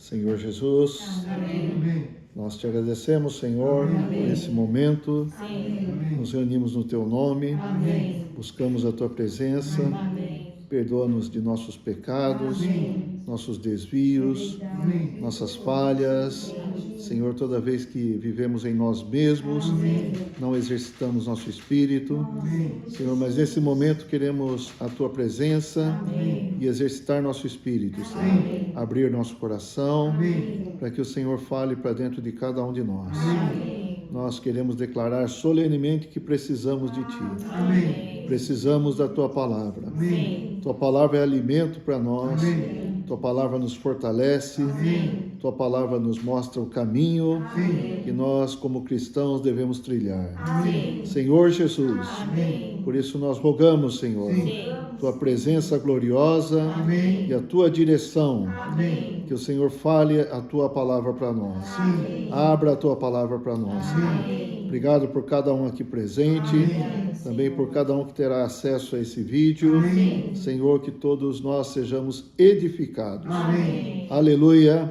Senhor Jesus, Amém. Nós te agradecemos, Senhor, por esse momento. Amém. Nos reunimos no teu nome, Amém. buscamos a tua presença. Amém. Perdoa-nos de nossos pecados, Amém. nossos desvios, Amém. nossas falhas. Senhor, toda vez que vivemos em nós mesmos, não exercitamos nosso espírito. Senhor, mas nesse momento queremos a tua presença e exercitar nosso espírito, Senhor. Abrir nosso coração para que o Senhor fale para dentro de cada um de nós. Nós queremos declarar solenemente que precisamos de ti. Precisamos da tua palavra. Tua palavra é alimento para nós. Tua palavra nos fortalece. Tua palavra nos mostra o caminho que nós, como cristãos, devemos trilhar. Senhor Jesus, por isso nós rogamos, Senhor, tua presença gloriosa e a tua direção. Que o Senhor fale a tua palavra para nós. Abra a tua palavra para nós. Obrigado por cada um aqui presente, também por cada um que terá acesso a esse vídeo. Senhor, que todos nós sejamos edificados. Aleluia.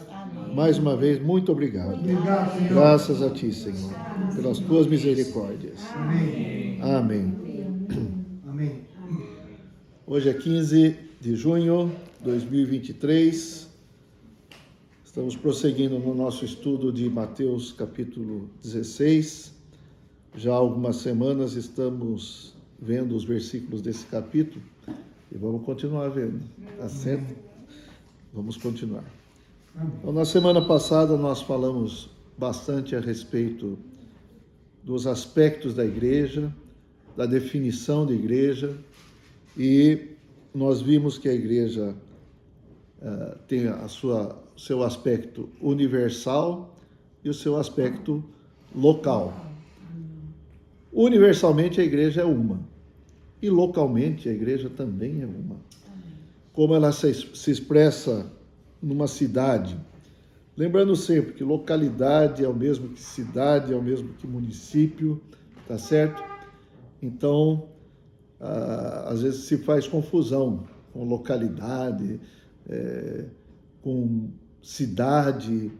Mais uma vez, muito obrigado. Graças a ti, Senhor, pelas tuas misericórdias. Amém. Hoje é 15 de junho de 2023. Estamos prosseguindo no nosso estudo de Mateus capítulo 16. Já há algumas semanas estamos vendo os versículos desse capítulo e vamos continuar vendo, tá certo? Vamos continuar. Então, na semana passada nós falamos bastante a respeito dos aspectos da igreja, da definição de igreja, e nós vimos que a igreja tem seu aspecto universal e o seu aspecto local. Universalmente a igreja é uma, e localmente a igreja também é uma. Como ela se expressa numa cidade, lembrando sempre que localidade é o mesmo que cidade, é o mesmo que município, tá certo? Então, às vezes se faz confusão com localidade, com cidade,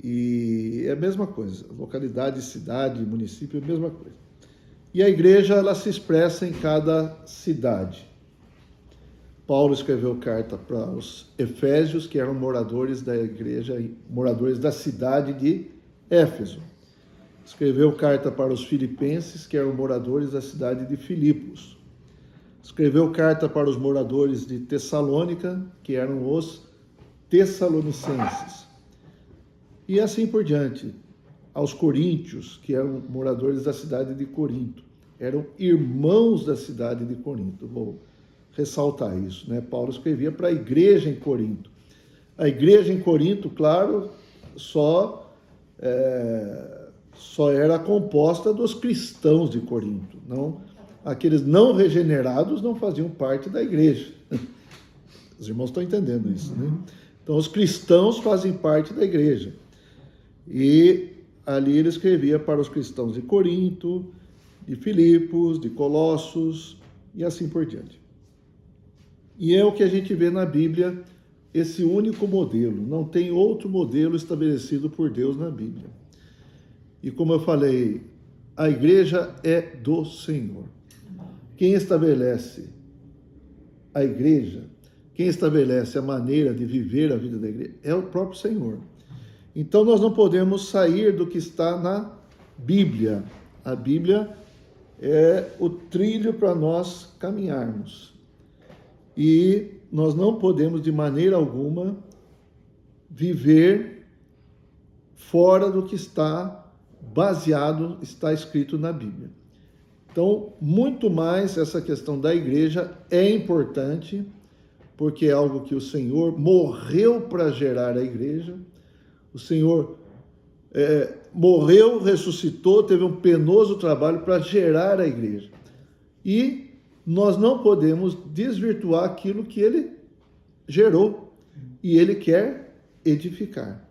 e é a mesma coisa. Localidade, cidade, município é a mesma coisa. E a igreja, ela se expressa em cada cidade. Paulo escreveu carta para os Efésios, que eram moradores da igreja, moradores da cidade de Éfeso. Escreveu carta para os Filipenses, que eram moradores da cidade de Filipos. Escreveu carta para os moradores de Tessalônica, que eram os Tessalonicenses. E assim por diante. Aos coríntios, que eram moradores da cidade de Corinto. Eram irmãos da cidade de Corinto. Vou ressaltar isso, né? Paulo escrevia para a igreja em Corinto. A igreja em Corinto, claro, só era composta dos cristãos de Corinto. Não, aqueles não regenerados não faziam parte da igreja. Os irmãos estão entendendo isso, né? Então, os cristãos fazem parte da igreja. E ali ele escrevia para os cristãos de Corinto, de Filipos, de Colossos e assim por diante. E é o que a gente vê na Bíblia, esse único modelo. Não tem outro modelo estabelecido por Deus na Bíblia. E como eu falei, a igreja é do Senhor. Quem estabelece a igreja, quem estabelece a maneira de viver a vida da igreja, é o próprio Senhor. Então nós não podemos sair do que está na Bíblia. A Bíblia é o trilho para nós caminharmos. E nós não podemos de maneira alguma viver fora do que está baseado, está escrito na Bíblia. Então, muito mais essa questão da igreja é importante, porque é algo que o Senhor morreu para gerar a igreja. O Senhor morreu, ressuscitou, teve um penoso trabalho para gerar a igreja. E nós não podemos desvirtuar aquilo que ele gerou e ele quer edificar.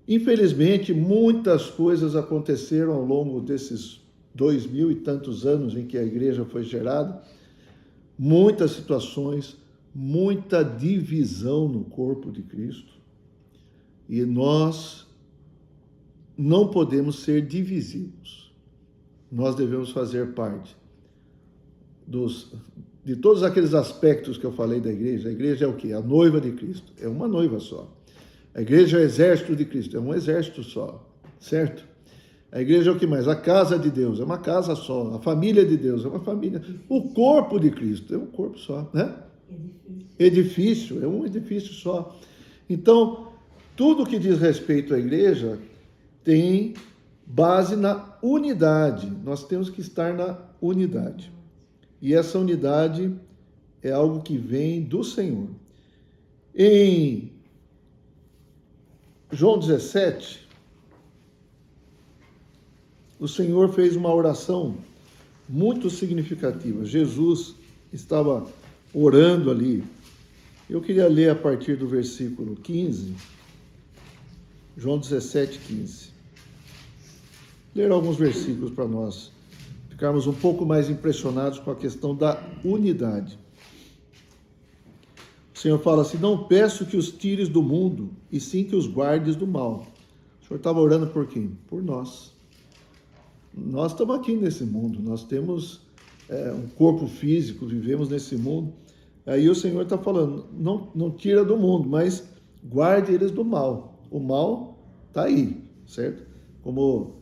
Infelizmente, muitas coisas aconteceram ao longo desses 2000 e tantos anos em que a igreja foi gerada, muitas situações, muita divisão no corpo de Cristo. E nós não podemos ser divisivos. Nós devemos fazer parte de todos aqueles aspectos que eu falei da igreja. A igreja é o quê? A noiva de Cristo. É uma noiva só. A igreja é o exército de Cristo. É um exército só. Certo? A igreja é o que mais? A casa de Deus. É uma casa só. A família de Deus. É uma família. O corpo de Cristo. É um corpo só. Né? Edifício. É um edifício só. Então, tudo que diz respeito à igreja tem base na unidade. Nós temos que estar na unidade. E essa unidade é algo que vem do Senhor. Em João 17, o Senhor fez uma oração muito significativa. Jesus estava orando ali. Eu queria ler a partir do versículo 15, João 17, 15. Ler alguns versículos para nós ficarmos um pouco mais impressionados com a questão da unidade. O Senhor fala assim: não peço que os tires do mundo, e sim que os guardes do mal. O Senhor estava orando por quem? Por nós. Nós estamos aqui nesse mundo, nós temos um corpo físico, vivemos nesse mundo. Aí o Senhor está falando, não tira do mundo, mas guarde eles do mal. O mal está aí, certo? Como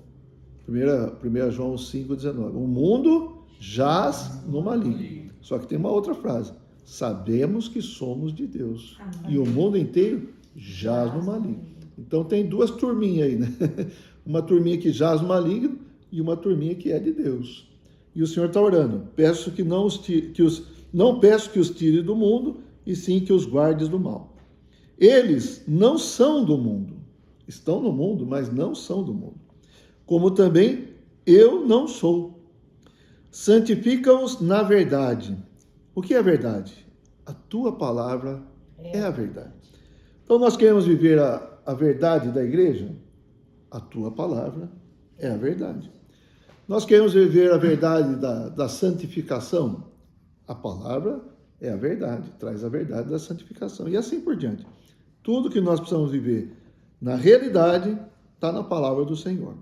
1 João 5,19. O mundo jaz no maligno. Só que tem uma outra frase. Sabemos que somos de Deus. E o mundo inteiro jaz no maligno. Então tem duas turminhas aí, né? Uma turminha que jaz no maligno e uma turminha que é de Deus. E o Senhor está orando. Peço que não peço que os tire do mundo, e sim que os guardes do mal. Eles não são do mundo. Estão no mundo, mas não são do mundo. Como também eu não sou. Santifica-os na verdade. O que é a verdade? A tua palavra é a verdade. Então nós queremos viver a verdade da igreja? A tua palavra é a verdade. Nós queremos viver a verdade da santificação? A palavra é a verdade, traz a verdade da santificação. E assim por diante. Tudo que nós precisamos viver na realidade está na palavra do Senhor.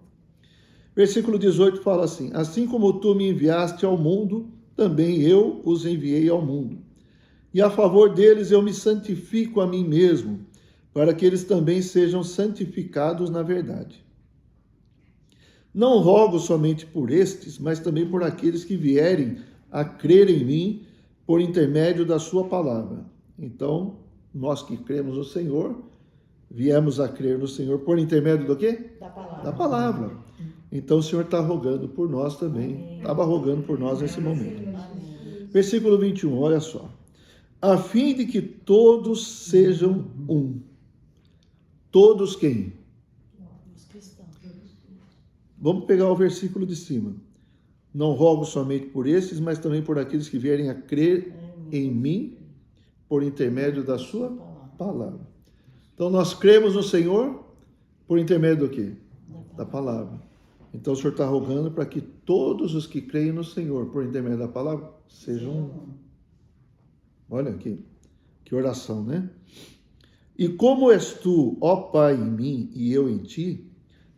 Versículo 18 fala assim: assim como tu me enviaste ao mundo, também eu os enviei ao mundo. E a favor deles eu me santifico a mim mesmo, para que eles também sejam santificados na verdade. Não rogo somente por estes, mas também por aqueles que vierem a crer em mim por intermédio da sua palavra. Então, nós que cremos no Senhor, viemos a crer no Senhor por intermédio do quê? Da palavra. Da palavra. Então o Senhor está rogando por nós também. Estava rogando por nós nesse momento. Amém. Versículo 21, olha só. A fim de que todos sejam um. Todos quem? Os cristãos. Vamos pegar o versículo de cima. Não rogo somente por esses, mas também por aqueles que vierem a crer em mim por intermédio da sua palavra. Então nós cremos no Senhor por intermédio do quê? Da palavra. Então o Senhor está rogando para que todos os que creem no Senhor por intermédio da palavra sejam um. Olha aqui, que oração, né? E como és tu, ó Pai, em mim e eu em ti,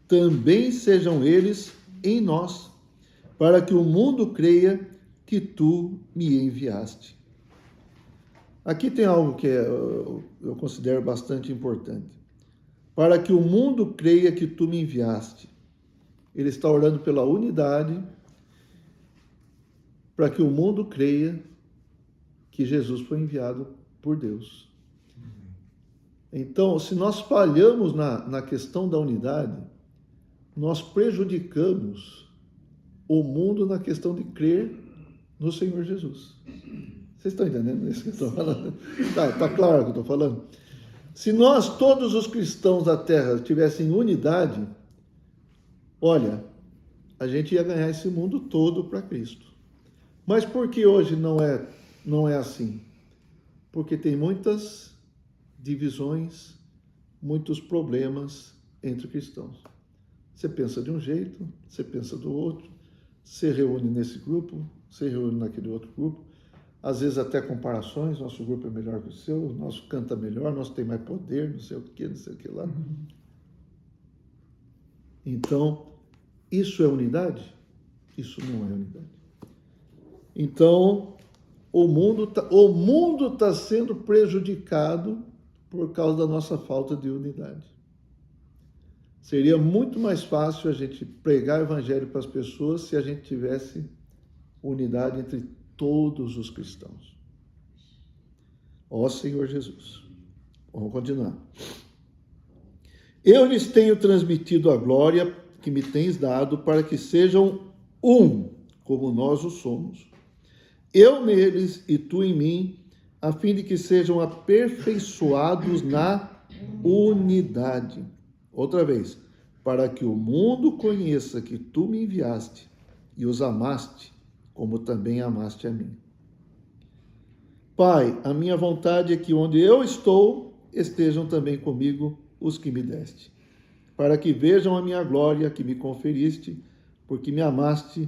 também sejam eles em nós, para que o mundo creia que tu me enviaste. Aqui tem algo que eu considero bastante importante. Para que o mundo creia que tu me enviaste. Ele está orando pela unidade, para que o mundo creia que Jesus foi enviado por Deus. Então, se nós falhamos na questão da unidade, nós prejudicamos o mundo na questão de crer no Senhor Jesus. Vocês estão entendendo isso que eu estou falando? Tá claro o que eu estou falando? Se nós, todos os cristãos da Terra, tivessem unidade, olha, a gente ia ganhar esse mundo todo para Cristo. Mas por que hoje não é assim? Porque tem muitas divisões, muitos problemas entre cristãos. Você pensa de um jeito, você pensa do outro, você reúne nesse grupo, você reúne naquele outro grupo. às vezes até comparações, nosso grupo é melhor que o seu, o nosso canta melhor, o nosso tem mais poder, não sei o que lá. Então, isso é unidade? Isso não é unidade. Então, o mundo tá sendo prejudicado por causa da nossa falta de unidade. Seria muito mais fácil a gente pregar o evangelho para as pessoas se a gente tivesse unidade entre todos os cristãos. Ó Senhor Jesus. Vamos continuar. Eu lhes tenho transmitido a glória que me tens dado para que sejam um, como nós o somos. Eu neles e tu em mim, a fim de que sejam aperfeiçoados na unidade. Outra vez, para que o mundo conheça que tu me enviaste e os amaste, como também amaste a mim. Pai, a minha vontade é que onde eu estou, estejam também comigo os que me deste, para que vejam a minha glória que me conferiste, porque me amaste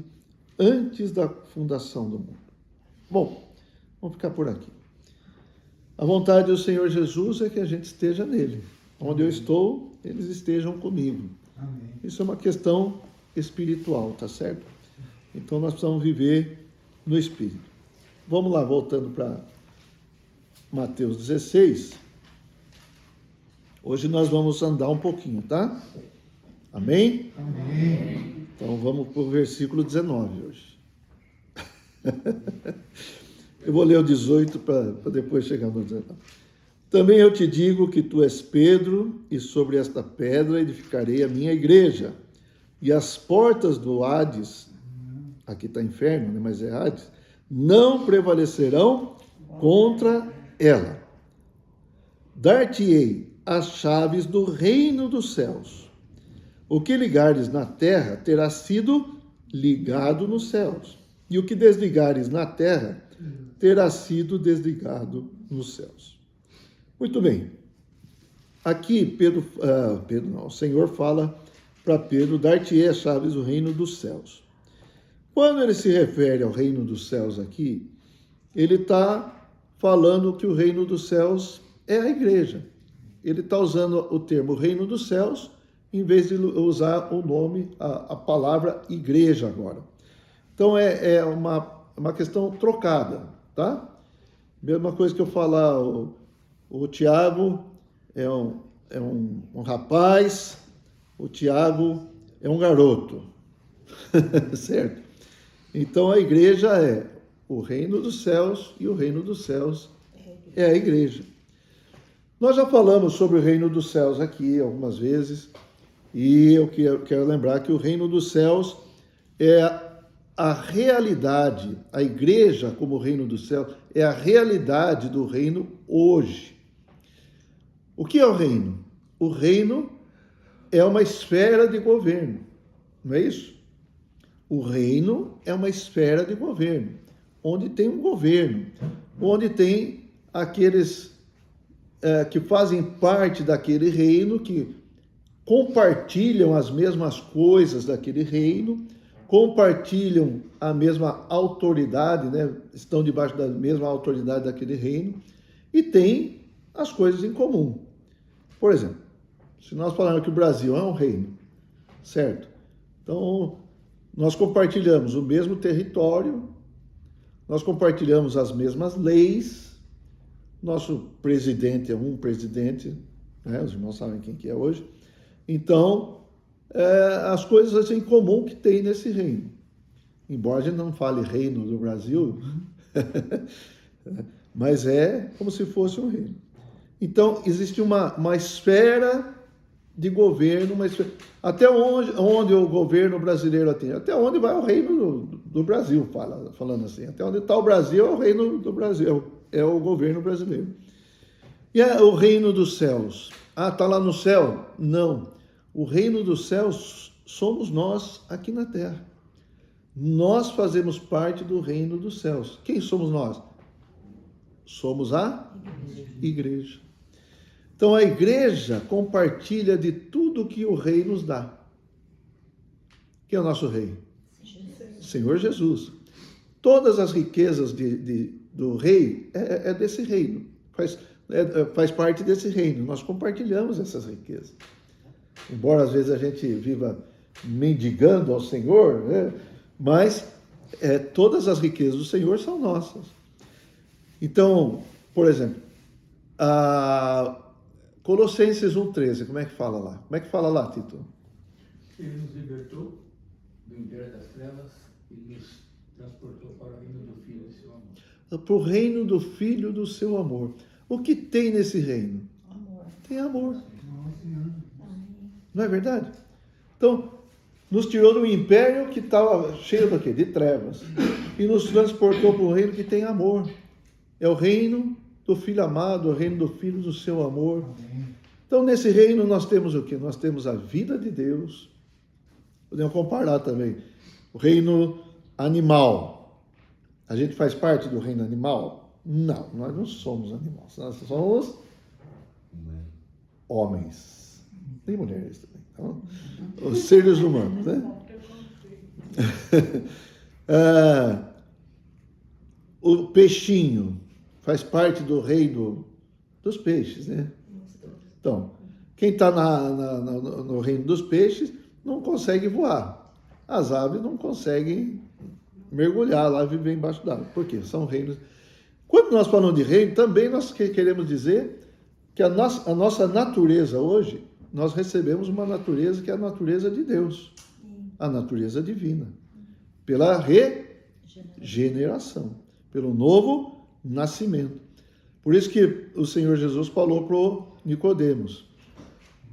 antes da fundação do mundo. Bom, vamos ficar por aqui. A vontade do Senhor Jesus é que a gente esteja nele. Onde eu estou, eles estejam comigo. Amém. Isso é uma questão espiritual, tá certo? Então nós precisamos viver no Espírito. Vamos lá, voltando para Mateus 16. Hoje nós vamos andar um pouquinho, tá? Amém? Amém. Então vamos para o versículo 19 hoje. Eu vou ler o 18 para depois chegar no 19. Também eu te digo que tu és Pedro, e sobre esta pedra edificarei a minha igreja, e as portas do Hades, aqui está inferno, né? Mas é Hades, não prevalecerão contra ela. Dar-te-ei as chaves do reino dos céus. O que ligares na terra terá sido ligado nos céus, e o que desligares na terra terá sido desligado nos céus. Muito bem. Aqui o Senhor fala para Pedro, dar-te-ei as chaves do reino dos céus. Quando ele se refere ao reino dos céus aqui, ele está falando que o reino dos céus é a igreja. Ele está usando o termo reino dos céus, em vez de usar o nome, a palavra igreja agora. Então é uma questão trocada, tá? Mesma coisa que eu falar, o Tiago é um rapaz, o Tiago é um garoto, certo? Então a igreja é o reino dos céus e o reino dos céus é a igreja. Nós já falamos sobre o reino dos céus aqui algumas vezes e eu quero lembrar que o reino dos céus é a realidade, a igreja como reino dos céus é a realidade do reino hoje. O que é o reino? O reino é uma esfera de governo, não é isso? O reino é uma esfera de governo, onde tem um governo, onde tem aqueles que fazem parte daquele reino, que compartilham as mesmas coisas daquele reino, compartilham a mesma autoridade, né? Estão debaixo da mesma autoridade daquele reino e têm as coisas em comum. Por exemplo, se nós falarmos que o Brasil é um reino, certo? Então, nós compartilhamos o mesmo território, nós compartilhamos as mesmas leis, nosso presidente é um presidente, né? Os irmãos sabem quem que é hoje. Então, as coisas em comum que tem nesse reino. Embora a gente não fale reino do Brasil, mas é como se fosse um reino. Então, existe uma esfera de governo, até onde o governo brasileiro atende, até onde vai o reino do Brasil, falando assim, até onde está o Brasil é o reino do Brasil, é o governo brasileiro. E o reino dos céus? Está lá no céu? Não. O reino dos céus somos nós aqui na terra. Nós fazemos parte do reino dos céus. Quem somos nós? Somos a igreja. Então a igreja compartilha de tudo que o rei nos dá. Quem é o nosso rei? Senhor Jesus. Todas as riquezas de do rei é desse reino, faz parte desse reino. Nós compartilhamos essas riquezas. Embora às vezes a gente viva mendigando ao Senhor, né? Mas todas as riquezas do Senhor são nossas. Então, por exemplo, Colossenses 1,13, como é que fala lá? Como é que fala lá, Tito? Ele nos libertou do império das trevas e nos transportou para o reino do Filho do seu amor. Para o reino do Filho do seu amor. O que tem nesse reino? Amor. Tem amor. Amém. Não é verdade? Então, nos tirou do império que estava cheio do quê? De trevas. E nos transportou para o reino que tem amor. É o reino do Filho amado, o reino do Filho do seu amor. Então, nesse reino nós temos o quê? Nós temos a vida de Deus. Podemos comparar também. O reino animal. A gente faz parte do reino animal? Não, nós não somos animais. Nós somos homens. Tem mulheres também. Então, os seres humanos, né? O peixinho faz parte do reino dos peixes, né? Então, quem está no reino dos peixes não consegue voar. As aves não conseguem mergulhar lá e viver embaixo d'água. Por quê? São reinos. Quando nós falamos de reino, também nós queremos dizer que a nossa natureza hoje, nós recebemos uma natureza que é a natureza de Deus, a natureza divina, pela regeneração, pelo novo nascimento. Por isso que o Senhor Jesus falou para o Nicodemos: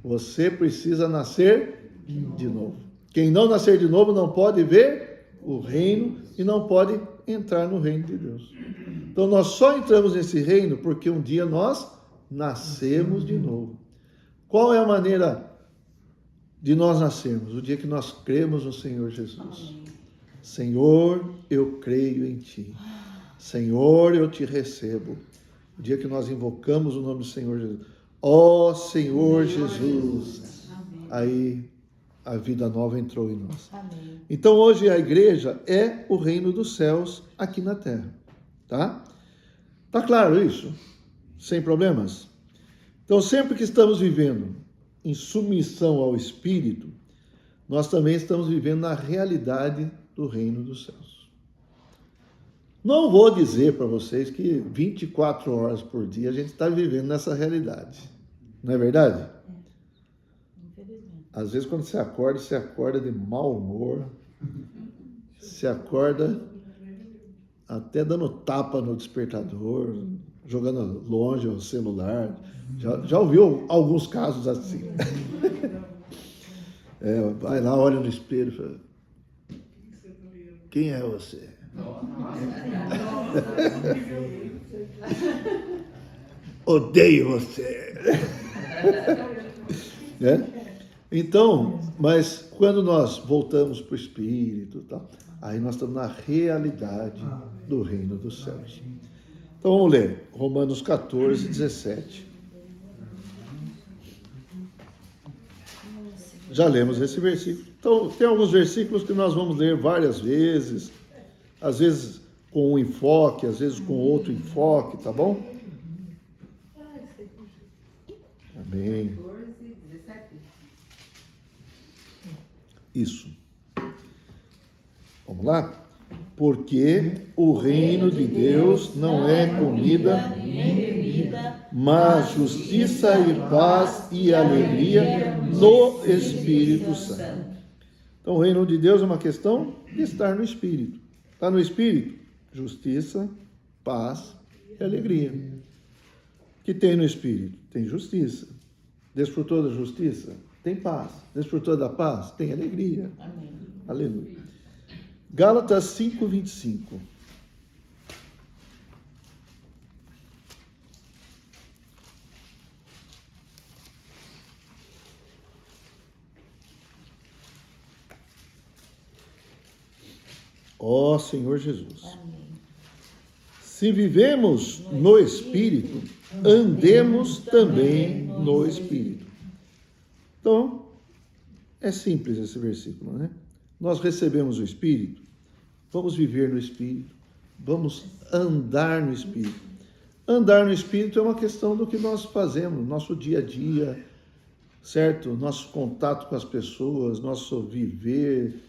você precisa nascer de novo. Quem não nascer de novo não pode ver o reino e não pode entrar no reino de Deus. Então nós só entramos nesse reino porque um dia nós nascemos de novo. Qual é a maneira de nós nascermos? O dia que nós cremos no Senhor Jesus. Senhor, eu creio em Ti. Senhor, eu Te recebo. O dia que nós invocamos o nome do Senhor Jesus. Ó Senhor Jesus. Aí a vida nova entrou em nós. Amém. Então hoje a igreja é o reino dos céus aqui na terra. Tá? Tá claro isso? Sem problemas? Então sempre que estamos vivendo em submissão ao Espírito, nós também estamos vivendo na realidade do reino dos céus. Não vou dizer para vocês que 24 horas por dia a gente está vivendo nessa realidade. Não é verdade? Infelizmente. Às vezes quando você acorda de mau humor, você acorda até dando tapa no despertador, jogando longe o celular. Já ouviu alguns casos assim? Vai lá, olha no espelho e fala: quem é você? Odeio você. Né? Então, mas quando nós voltamos para o Espírito, aí nós estamos na realidade do reino dos céus. Então vamos ler Romanos 14, 17. Já lemos esse versículo. Então tem alguns versículos que nós vamos ler várias vezes, às vezes com um enfoque, às vezes com outro enfoque, tá bom? Amém. Isso. Vamos lá? Porque o reino de Deus não é comida, nem bebida, mas justiça e paz e alegria no Espírito Santo. Então, o reino de Deus é uma questão de estar no Espírito. Está no Espírito? Justiça, paz e alegria. O que tem no Espírito? Tem justiça. Desfrutou da justiça? Tem paz. Desfrutou da paz? Tem alegria. Amém. Aleluia. Gálatas 5:25. Ó Senhor Jesus. Amém. Se vivemos no Espírito, andemos também no Espírito. Então, é simples esse versículo, né? Nós recebemos o Espírito, vamos viver no Espírito, Vamos andar no Espírito. Andar no Espírito é uma questão do que nós fazemos, nosso dia a dia, certo? Nosso contato com as pessoas, nosso viver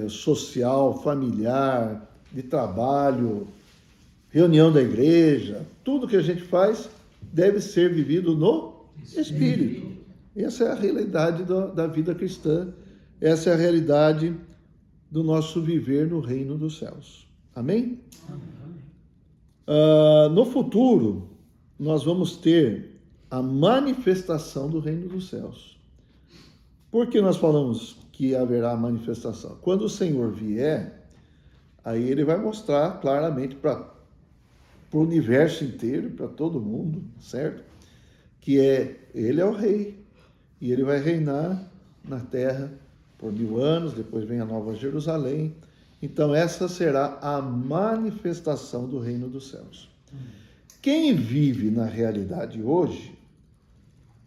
social, familiar, de trabalho, reunião da igreja, tudo que a gente faz deve ser vivido no Espírito. Essa é a realidade da vida cristã, essa é a realidade do nosso viver no reino dos céus. Amém? No futuro, nós vamos ter a manifestação do reino dos céus. Por que nós falamos que haverá manifestação? Quando o Senhor vier, aí ele vai mostrar claramente para o universo inteiro, para todo mundo, certo? Que ele é o rei, e ele vai reinar na terra por 1000 anos, depois vem a Nova Jerusalém. Então essa será a manifestação do reino dos céus. Quem vive na realidade hoje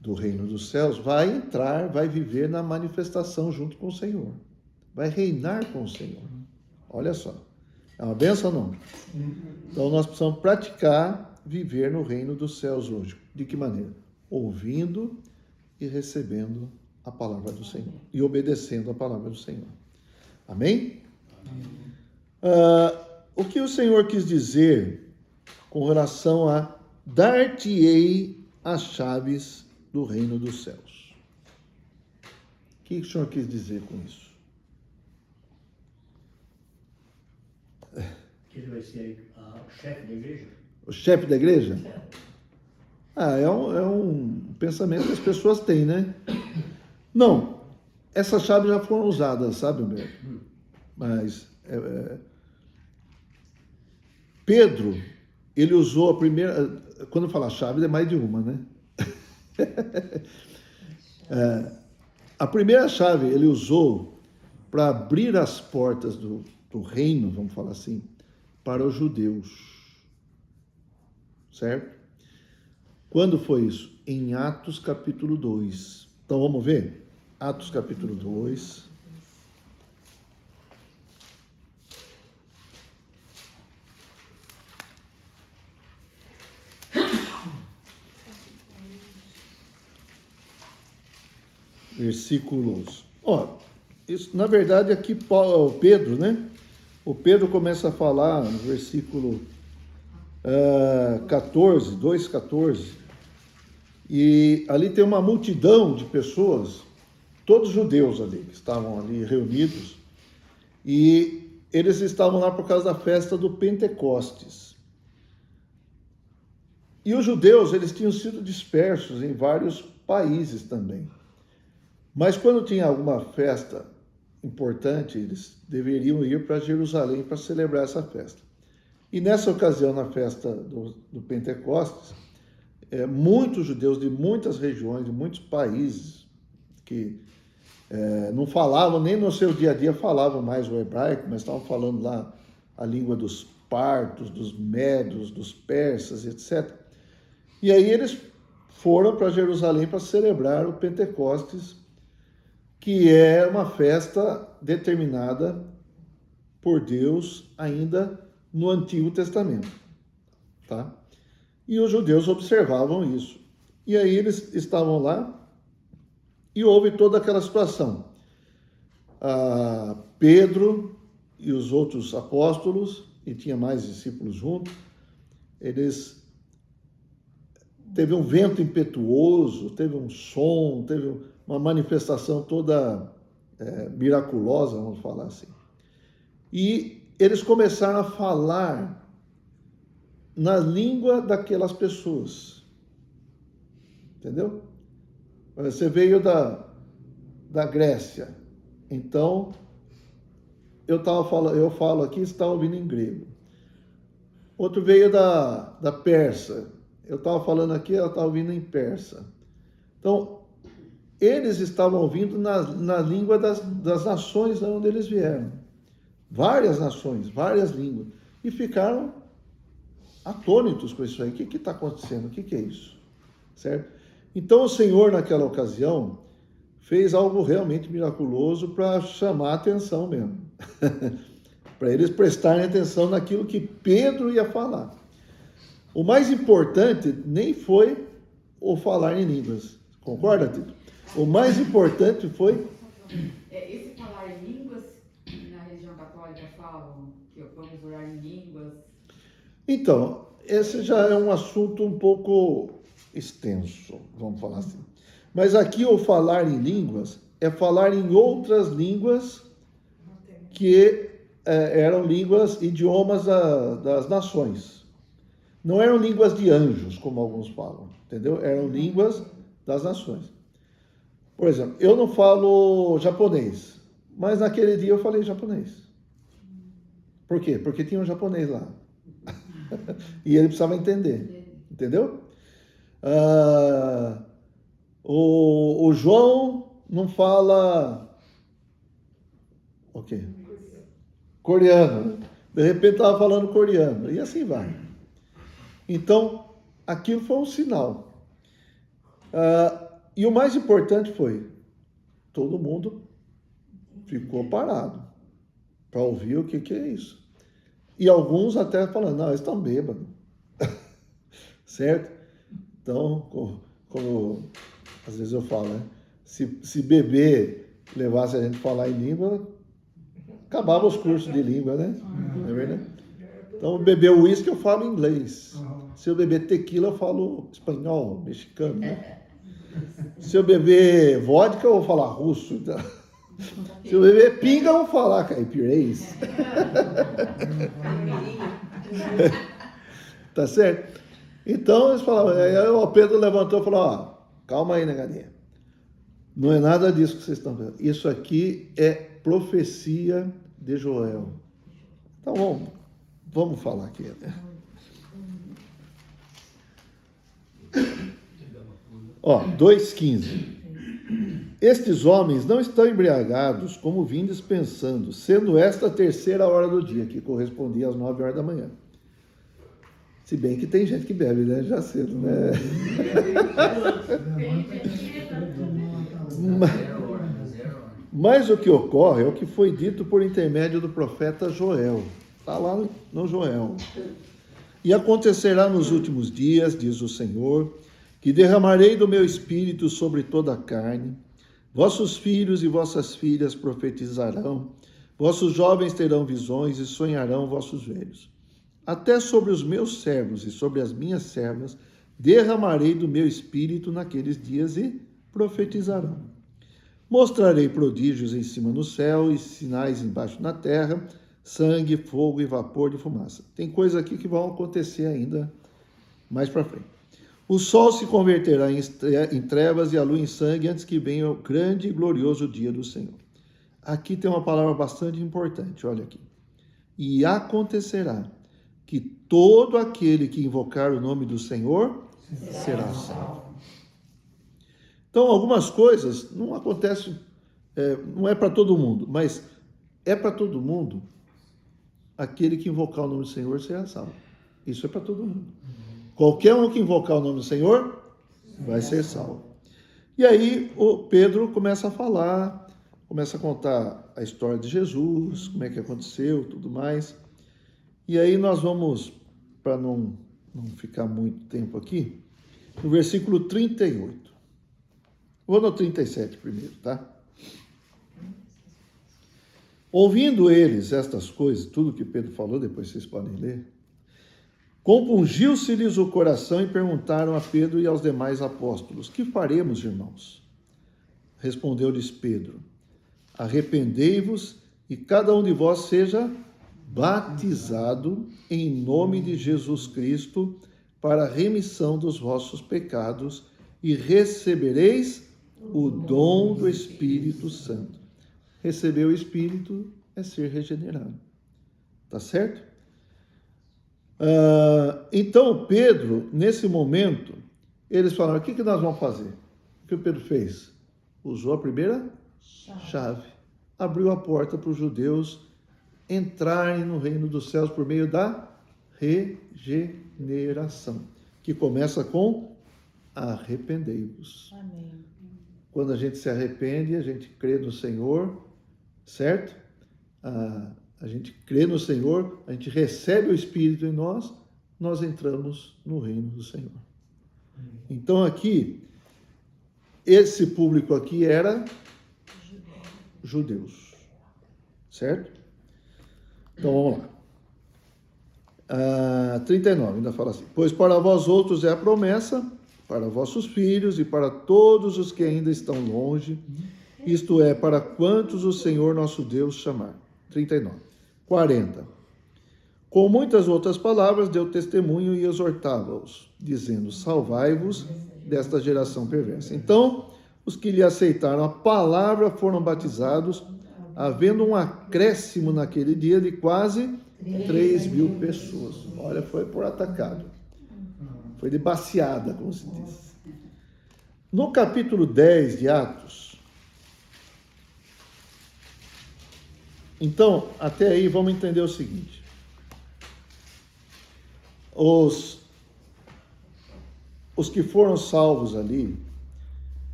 do reino dos céus vai entrar, vai viver na manifestação junto com o Senhor. Vai reinar com o Senhor. Olha só. É uma benção ou não? Então nós precisamos praticar viver no reino dos céus hoje. De que maneira? Ouvindo e recebendo a palavra do Senhor. E obedecendo a palavra do Senhor. Amém? O que o Senhor quis dizer com relação a dar-te-ei as chaves do reino dos céus? O que o Senhor quis dizer com isso? Que ele vai ser o chefe da igreja? O chefe da igreja? É um pensamento que as pessoas têm, né? Não, essas chaves já foram usadas, sabe, Humberto? Mas Pedro, ele usou a primeira... Quando fala chave, é mais de uma, né? A primeira chave ele usou para abrir as portas do reino, vamos falar assim, para os judeus. Certo? Quando foi isso? Em Atos capítulo 2. Então vamos ver? Atos capítulo 2. Versículos. Isso, na verdade, aqui Pedro, né? O Pedro começa a falar no versículo 14, 2,14. E ali tem uma multidão de pessoas, todos judeus ali, que estavam ali reunidos. E eles estavam lá por causa da festa do Pentecostes. E os judeus, eles tinham sido dispersos em vários países também. Mas quando tinha alguma festa importante, eles deveriam ir para Jerusalém para celebrar essa festa. E nessa ocasião, na festa do Pentecostes, muitos judeus de muitas regiões, de muitos países, que não falavam, nem no seu dia a dia falavam mais o hebraico, mas estavam falando lá a língua dos partos, dos medos, dos persas, etc. E aí eles foram para Jerusalém para celebrar o Pentecostes, que é uma festa determinada por Deus ainda no Antigo Testamento, tá? E os judeus observavam isso. E aí eles estavam lá e houve toda aquela situação. Pedro e os outros apóstolos, e tinha mais discípulos junto, eles... Teve um vento impetuoso, teve um som, teve uma manifestação toda miraculosa, vamos falar assim. E eles começaram a falar na língua daquelas pessoas. Entendeu? Você veio da Grécia. Então, eu falo aqui, você está ouvindo em grego. Outro veio da Pérsia. Eu estava falando aqui, ela estava ouvindo em persa. Então, eles estavam ouvindo na língua das nações de onde eles vieram. Várias nações, várias línguas. E ficaram atônitos com isso aí. O que está acontecendo? O que é isso? Certo? Então, o Senhor, naquela ocasião, fez algo realmente miraculoso para chamar a atenção mesmo. para eles prestarem atenção naquilo que Pedro ia falar. O mais importante nem foi o falar em línguas. Concorda, Tito? O mais importante foi... Esse falar em línguas, na religião católica falam que vamos orar em línguas. Então, esse já é um assunto um pouco extenso, vamos falar assim. Mas aqui o falar em línguas é falar em outras línguas que eram línguas, idiomas das nações. Não eram línguas de anjos, como alguns falam, entendeu? Eram línguas das nações. Por exemplo, eu não falo japonês, mas naquele dia eu falei japonês. Por quê? Porque tinha um japonês lá. E ele precisava entender, entendeu? O João não fala o quê? Coreano. De repente estava falando coreano. E assim vai. Então, aquilo foi um sinal. E o mais importante foi, todo mundo ficou parado para ouvir o que é isso. E alguns até falando, não, eles estão bêbados. Certo? Então, como às vezes eu falo, né? Se beber levasse a gente a falar em língua, acabava os cursos de língua, né? Não é verdade? Então, beber uísque eu falo inglês. Se eu beber tequila, eu falo espanhol, mexicano. Né? Se eu beber vodka, eu vou falar russo. Então... Se eu beber pinga, eu vou falar caipirês. Tá certo? Então, eles falavam, aí o Pedro levantou e falou, ó, calma aí, negadinha. Não é nada disso que vocês estão vendo. Isso aqui é profecia de Joel. Então, vamos falar aqui, né? Ó, 2,15. Estes homens não estão embriagados como vindes pensando, sendo esta a terceira hora do dia, que correspondia às 9 horas da manhã. Se bem que tem gente que bebe, né? Já cedo, né? Mas o que ocorre é o que foi dito por intermédio do profeta Joel. Está lá no Joel. E acontecerá nos últimos dias, diz o Senhor, que derramarei do meu espírito sobre toda a carne. Vossos filhos e vossas filhas profetizarão, vossos jovens terão visões e sonharão vossos velhos. Até sobre os meus servos e sobre as minhas servas derramarei do meu espírito naqueles dias e profetizarão. Mostrarei prodígios em cima no céu e sinais embaixo na terra, sangue, fogo e vapor de fumaça. Tem coisas aqui que vão acontecer ainda mais para frente. O sol se converterá em trevas e a lua em sangue antes que venha o grande e glorioso dia do Senhor. Aqui tem uma palavra bastante importante, olha aqui. E acontecerá que todo aquele que invocar o nome do Senhor será salvo. Então, algumas coisas não acontecem, não é para todo mundo, mas é para todo mundo. Aquele que invocar o nome do Senhor será salvo. Isso é para todo mundo. Qualquer um que invocar o nome do Senhor vai ser salvo. E aí o Pedro começa a falar, começa a contar a história de Jesus, como é que aconteceu, tudo mais. E aí nós vamos, para não ficar muito tempo aqui, no versículo 38. Vou no 37 primeiro, tá? Ouvindo eles estas coisas, tudo que Pedro falou, depois vocês podem ler, compungiu-se-lhes o coração e perguntaram a Pedro e aos demais apóstolos, que faremos, irmãos? Respondeu-lhes Pedro, arrependei-vos e cada um de vós seja batizado em nome de Jesus Cristo para a remissão dos vossos pecados e recebereis o dom do Espírito Santo. Receber o Espírito é ser regenerado. Tá certo? Então, Pedro, nesse momento, eles falaram, o que nós vamos fazer? O que o Pedro fez? Usou a primeira chave. Abriu a porta para os judeus entrarem no reino dos céus por meio da regeneração, que começa com arrependei-vos. Amém. Quando a gente se arrepende, a gente crê no Senhor, certo? a gente crê no Senhor, a gente recebe o Espírito em nós, nós entramos no reino do Senhor. Então aqui, esse público aqui era judeus, certo? Então vamos lá. 39, ainda fala assim: pois para vós outros é a promessa, para vossos filhos e para todos os que ainda estão longe, isto é, para quantos o Senhor nosso Deus chamar. 39. 40. Com muitas outras palavras deu testemunho e exortava-os, dizendo: salvai-vos desta geração perversa. Então, os que lhe aceitaram a palavra foram batizados, havendo um acréscimo naquele dia de quase 3.000 pessoas. Olha, foi por atacado. Foi de baciada, como se diz. No capítulo 10 de Atos, então, até aí vamos entender o seguinte. Os que foram salvos ali,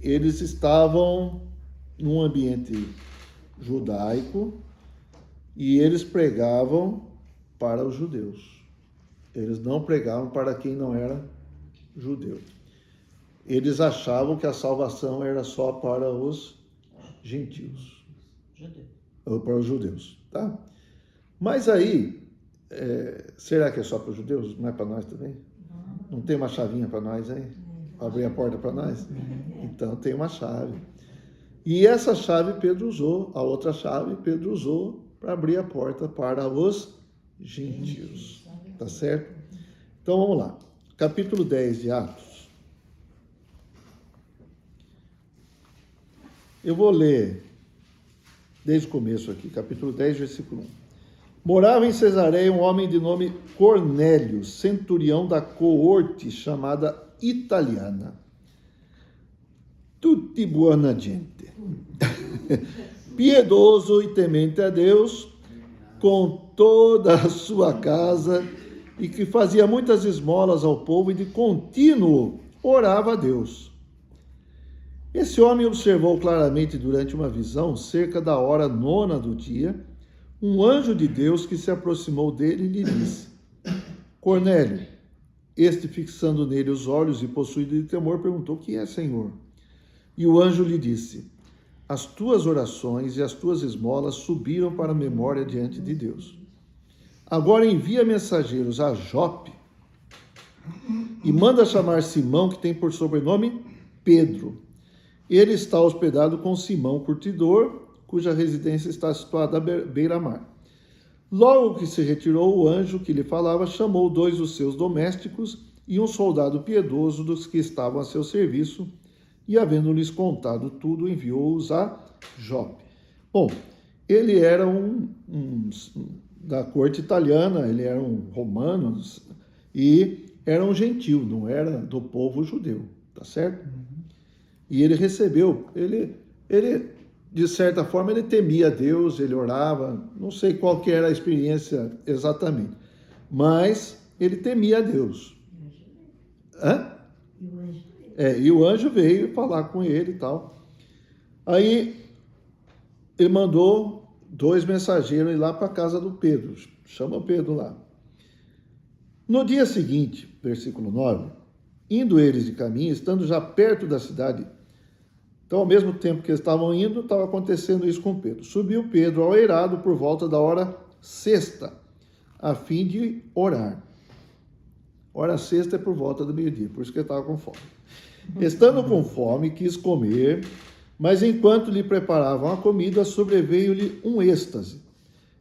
eles estavam num ambiente judaico e eles pregavam para os judeus. Eles não pregavam para quem não era judeu. Eles achavam que a salvação era só para os gentios. Ou para os judeus, tá? Mas aí, será que é só para os judeus? Não é para nós também? Não tem uma chavinha para nós, hein? Para abrir a porta para nós? Então tem uma chave. E essa chave Pedro usou, a outra chave Pedro usou para abrir a porta para os gentios. Tá certo? Então vamos lá. Capítulo 10 de Atos. Eu vou ler desde o começo aqui, capítulo 10, versículo 1. Morava em Cesareia um homem de nome Cornélio, centurião da coorte chamada Italiana. Tutti buona gente. Piedoso e temente a Deus, com toda a sua casa, e que fazia muitas esmolas ao povo e de contínuo orava a Deus. Esse homem observou claramente durante uma visão, cerca da hora 9 do dia, um anjo de Deus que se aproximou dele e lhe disse: Cornélio. Este, fixando nele os olhos e possuído de temor, perguntou: o que é, Senhor? E o anjo lhe disse: as tuas orações e as tuas esmolas subiram para a memória diante de Deus. Agora envia mensageiros a Jope e manda chamar Simão, que tem por sobrenome Pedro. Ele está hospedado com Simão, curtidor, cuja residência está situada à beira-mar. Logo que se retirou, o anjo que lhe falava chamou 2 dos seus domésticos e um soldado piedoso dos que estavam a seu serviço, e, havendo-lhes contado tudo, enviou-os a Jope. Bom, ele era da corte italiana, ele era um romano e era um gentil, não era do povo judeu, tá certo? E ele recebeu, ele de certa forma, ele temia Deus, ele orava, não sei qual que era a experiência exatamente, mas ele temia a Deus. Hã? E o anjo veio falar com ele e tal. Aí ele mandou 2 mensageiros ir lá para a casa do Pedro, chama o Pedro lá. No dia seguinte, versículo 9, indo eles de caminho, estando já perto da cidade, então, ao mesmo tempo que eles estavam indo, estava acontecendo isso com Pedro. Subiu Pedro ao eirado por volta da hora 6ª, a fim de orar. Hora 6ª é por volta do meio-dia, por isso que ele estava com fome. Estando com fome, quis comer, mas enquanto lhe preparavam a comida, sobreveio-lhe um êxtase.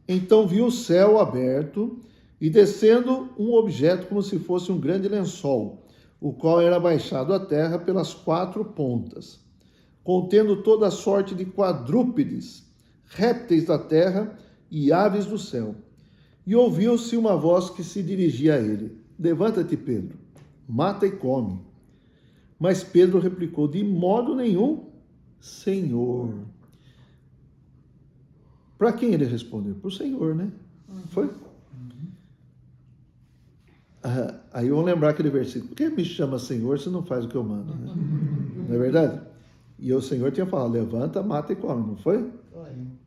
Então viu o céu aberto e descendo um objeto como se fosse um grande lençol, o qual era baixado à terra pelas 4 pontas, contendo toda a sorte de quadrúpedes, répteis da terra e aves do céu. E ouviu-se uma voz que se dirigia a ele: levanta-te, Pedro, mata e come. Mas Pedro replicou: de modo nenhum, Senhor. Para quem ele respondeu? Para o Senhor, né? Foi? Aí vamos lembrar aquele versículo: quem me chama Senhor se não faz o que eu mando, né? Não é verdade? E o Senhor tinha falado: levanta, mata e come, não foi?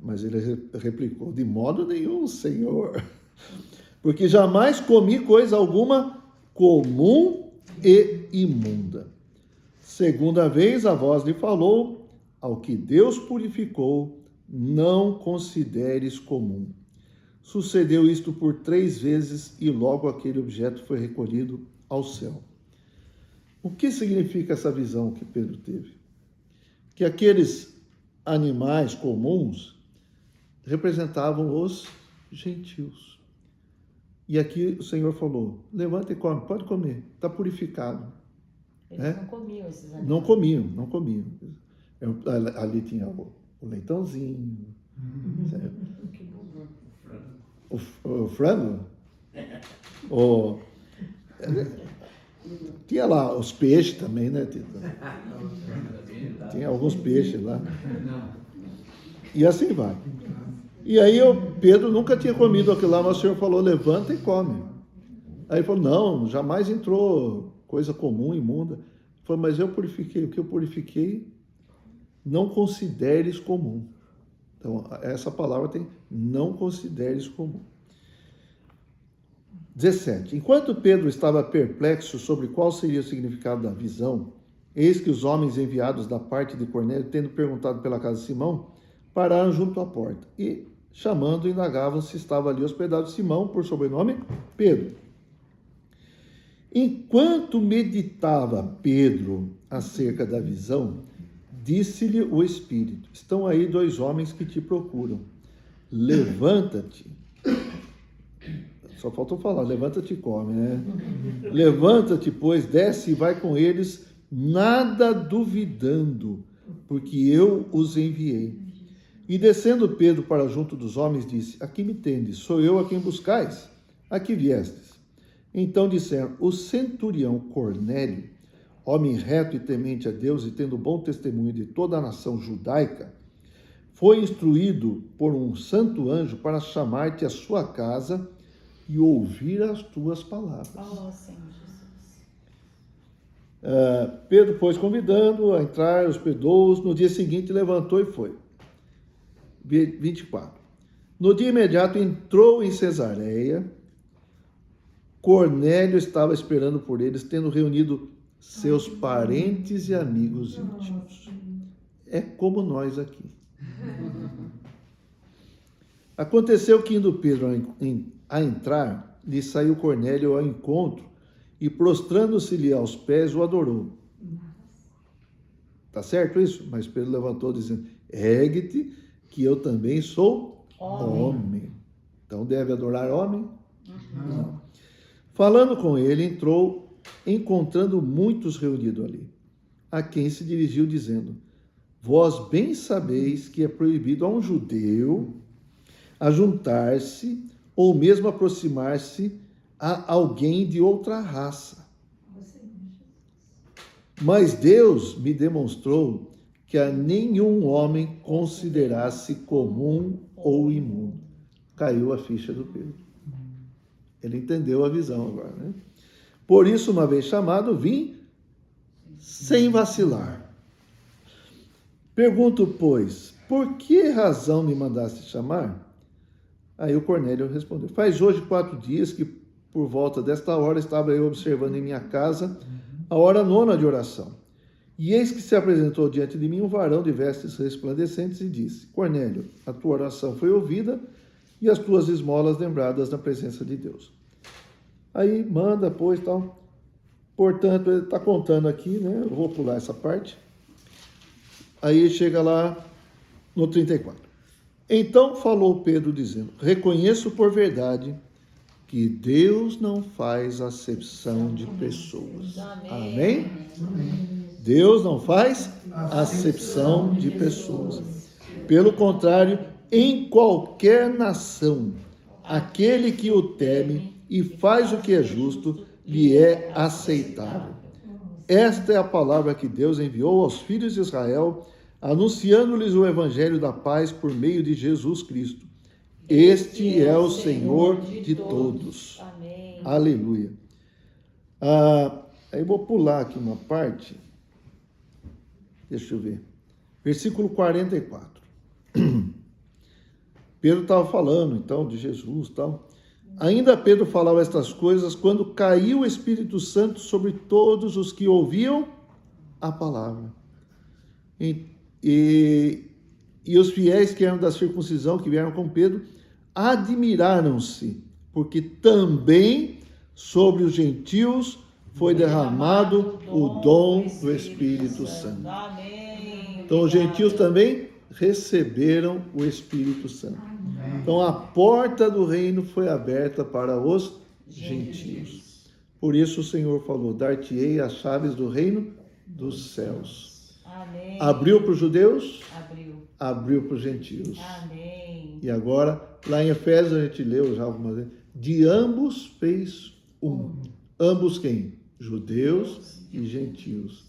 Mas ele replicou: de modo nenhum, Senhor, porque jamais comi coisa alguma comum e imunda. Segunda vez a voz lhe falou: ao que Deus purificou, não consideres comum. Sucedeu isto por 3 vezes e logo aquele objeto foi recolhido ao céu. O que significa essa visão que Pedro teve? Que aqueles animais comuns representavam os gentios. E aqui o Senhor falou: levanta e come, pode comer, está purificado. Eles não comiam esses animais. Não comiam. Ali tinha o leitãozinho, o frango, tinha lá os peixes também, né, Tito? Tinha alguns peixes lá. E assim vai. E aí Pedro nunca tinha comido aquilo lá, mas o Senhor falou: levanta e come. Aí ele falou: não, jamais entrou coisa comum, imunda. Ele falou: mas eu purifiquei, o que eu purifiquei, não consideres comum. Então, essa palavra tem: não consideres comum. 17. Enquanto Pedro estava perplexo sobre qual seria o significado da visão, eis que os homens enviados da parte de Cornélio, tendo perguntado pela casa de Simão, pararam junto à porta e, chamando, indagavam se estava ali hospedado Simão, por sobrenome Pedro. Enquanto meditava Pedro acerca da visão, disse-lhe o Espírito: estão aí 2 homens que te procuram. Levanta-te. Só faltou falar: levanta-te e come, né? Levanta-te, pois, desce e vai com eles, nada duvidando, porque eu os enviei. E descendo Pedro para junto dos homens, disse: aqui me tendes, sou eu a quem buscais, aqui viestes. Então disseram: o centurião Cornélio, homem reto e temente a Deus e tendo bom testemunho de toda a nação judaica, foi instruído por um santo anjo para chamar-te à sua casa e ouvir as tuas palavras. Oh, Senhor Jesus. Pedro, pois, convidando a entrar, hospedou-os. No dia seguinte levantou e foi. 24. No dia imediato entrou em Cesareia. Cornélio estava esperando por eles, tendo reunido seus parentes e amigos íntimos. É como nós aqui. Aconteceu que, indo Pedro a entrar, lhe saiu Cornélio ao encontro e, prostrando-se-lhe aos pés, o adorou. Tá certo isso? Mas Pedro levantou, dizendo: ergue-te, que eu também sou homem. Então deve adorar homem? Não. Falando com ele, entrou, encontrando muitos reunidos ali, a quem se dirigiu, dizendo: vós bem sabeis que é proibido a um judeu ajuntar-se ou mesmo aproximar-se a alguém de outra raça. Mas Deus me demonstrou que a nenhum homem considerasse comum ou imundo. Caiu a ficha do Pedro. Ele entendeu a visão agora, né? Por isso, uma vez chamado, vim sem vacilar. Pergunto, pois, por que razão me mandaste chamar? Aí o Cornélio respondeu: faz hoje 4 dias que, por volta desta hora, estava eu observando em minha casa a hora 9ª de oração. E eis que se apresentou diante de mim um varão de vestes resplandecentes e disse: Cornélio, a tua oração foi ouvida e as tuas esmolas lembradas na presença de Deus. Aí manda, pois, tal. Portanto, ele está contando aqui, né? Eu vou pular essa parte. Aí chega lá no 34. Então falou Pedro, dizendo: reconheço por verdade que Deus não faz acepção de pessoas. Amém? Deus não faz acepção de pessoas. Pelo contrário, em qualquer nação, aquele que o teme e faz o que é justo, lhe é aceitável. Esta é a palavra que Deus enviou aos filhos de Israel, anunciando-lhes o evangelho da paz por meio de Jesus Cristo. Este é o Senhor de todos. Amém. Aleluia. Aí vou pular aqui uma parte. Deixa eu ver. Versículo 44. Pedro estava falando, então, de Jesus e tal. Ainda Pedro falava estas coisas quando caiu o Espírito Santo sobre todos os que ouviam a palavra. E os fiéis que eram da circuncisão, que vieram com Pedro, admiraram-se, porque também sobre os gentios foi derramado o dom do Espírito Santo. Amém. Então, os gentios também receberam o Espírito Santo. Então, a porta do reino foi aberta para os gentios. Por isso o Senhor falou: dar-te-ei as chaves do reino dos céus. Amém. Abriu para os judeus, Abriu. abriu para os gentios. Amém. E agora, lá em Efésios, a gente leu já algumas vezes, de ambos fez um. Ambos quem? Judeus e gentios.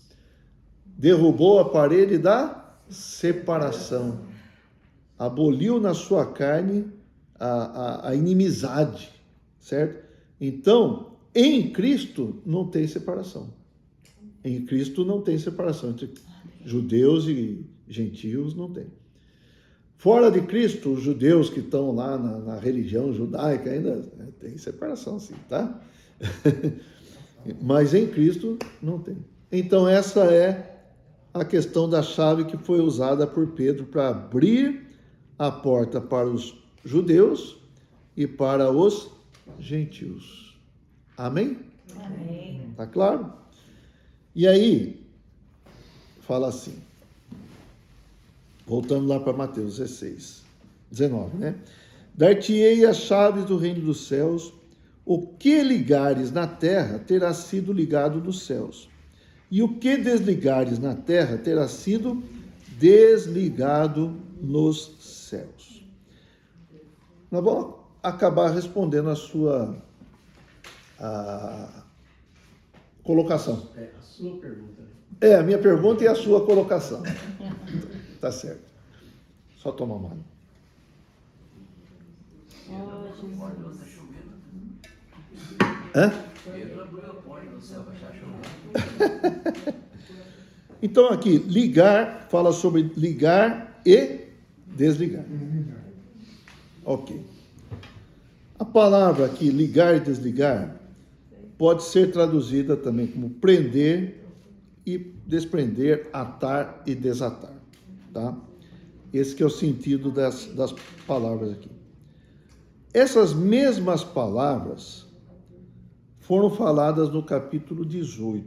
Derrubou a parede da separação. Aboliu na sua carne a inimizade, certo? Então, em Cristo não tem separação. Em Cristo não tem separação entre judeus e gentios, não tem. Fora de Cristo, os judeus que estão lá na religião judaica ainda tem separação, sim, tá? Mas em Cristo não tem. Então essa é a questão da chave que foi usada por Pedro para abrir a porta para os judeus e para os gentios. Amém? Amém. Tá claro? E aí, fala assim, voltando lá para Mateus 16, 19, né? Dar-te-ei as chaves do reino dos céus, o que ligares na terra terá sido ligado nos céus, e o que desligares na terra terá sido desligado nos céus. Nós vamos acabar respondendo a sua colocação. É a sua pergunta, né? É, a minha pergunta e a sua colocação. Tá certo. Só tomar uma água. Hã? Então aqui, ligar, fala sobre ligar e desligar. Ok. A palavra aqui, ligar e desligar, pode ser traduzida também como prender e desprender, atar e desatar, tá? Esse que é o sentido das palavras aqui. Essas mesmas palavras foram faladas no capítulo 18.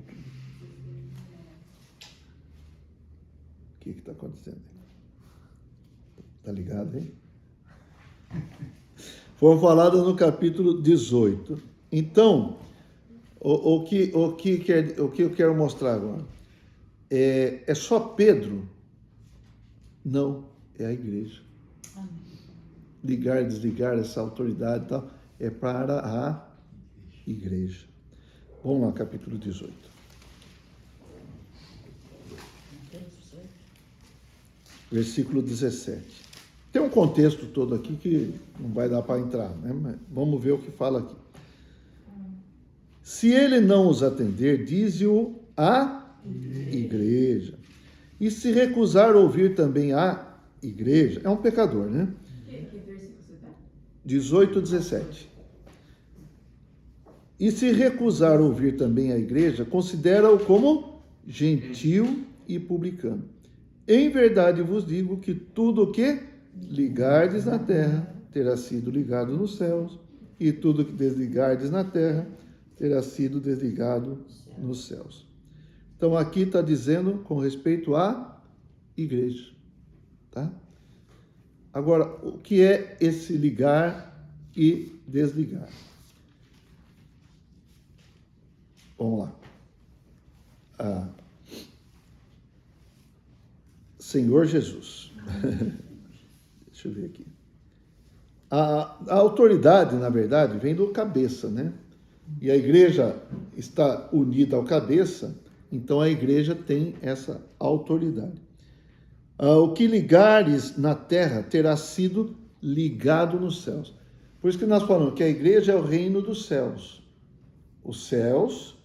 O que está acontecendo? Tá ligado, hein? Foram faladas no capítulo 18. Então, o que eu quero mostrar agora? É só Pedro? Não, é a igreja. Ligar e desligar essa autoridade e tal, é para a igreja. Vamos lá, capítulo 18. Versículo 17. Tem um contexto todo aqui que não vai dar para entrar, né? Mas vamos ver o que fala aqui. Se ele não os atender, dize-o à igreja. E se recusar ouvir também a igreja, é um pecador, né? Que versículo você está? 18, 17. E se recusar ouvir também a igreja, considera-o como gentil e publicano. Em verdade vos digo que tudo o que ligardes na terra terá sido ligado nos céus, e tudo o que desligardes na terra terá sido desligado nos céus. Então aqui está dizendo com respeito à igreja, tá? Agora, o que é esse ligar e desligar? Vamos lá. Senhor Jesus. Deixa eu ver aqui. A autoridade, na verdade, vem do cabeça, né? E a igreja está unida ao cabeça, então a igreja tem essa autoridade. O que ligares na terra terá sido ligado nos céus. Por isso que nós falamos que a igreja é o reino dos céus. Os céus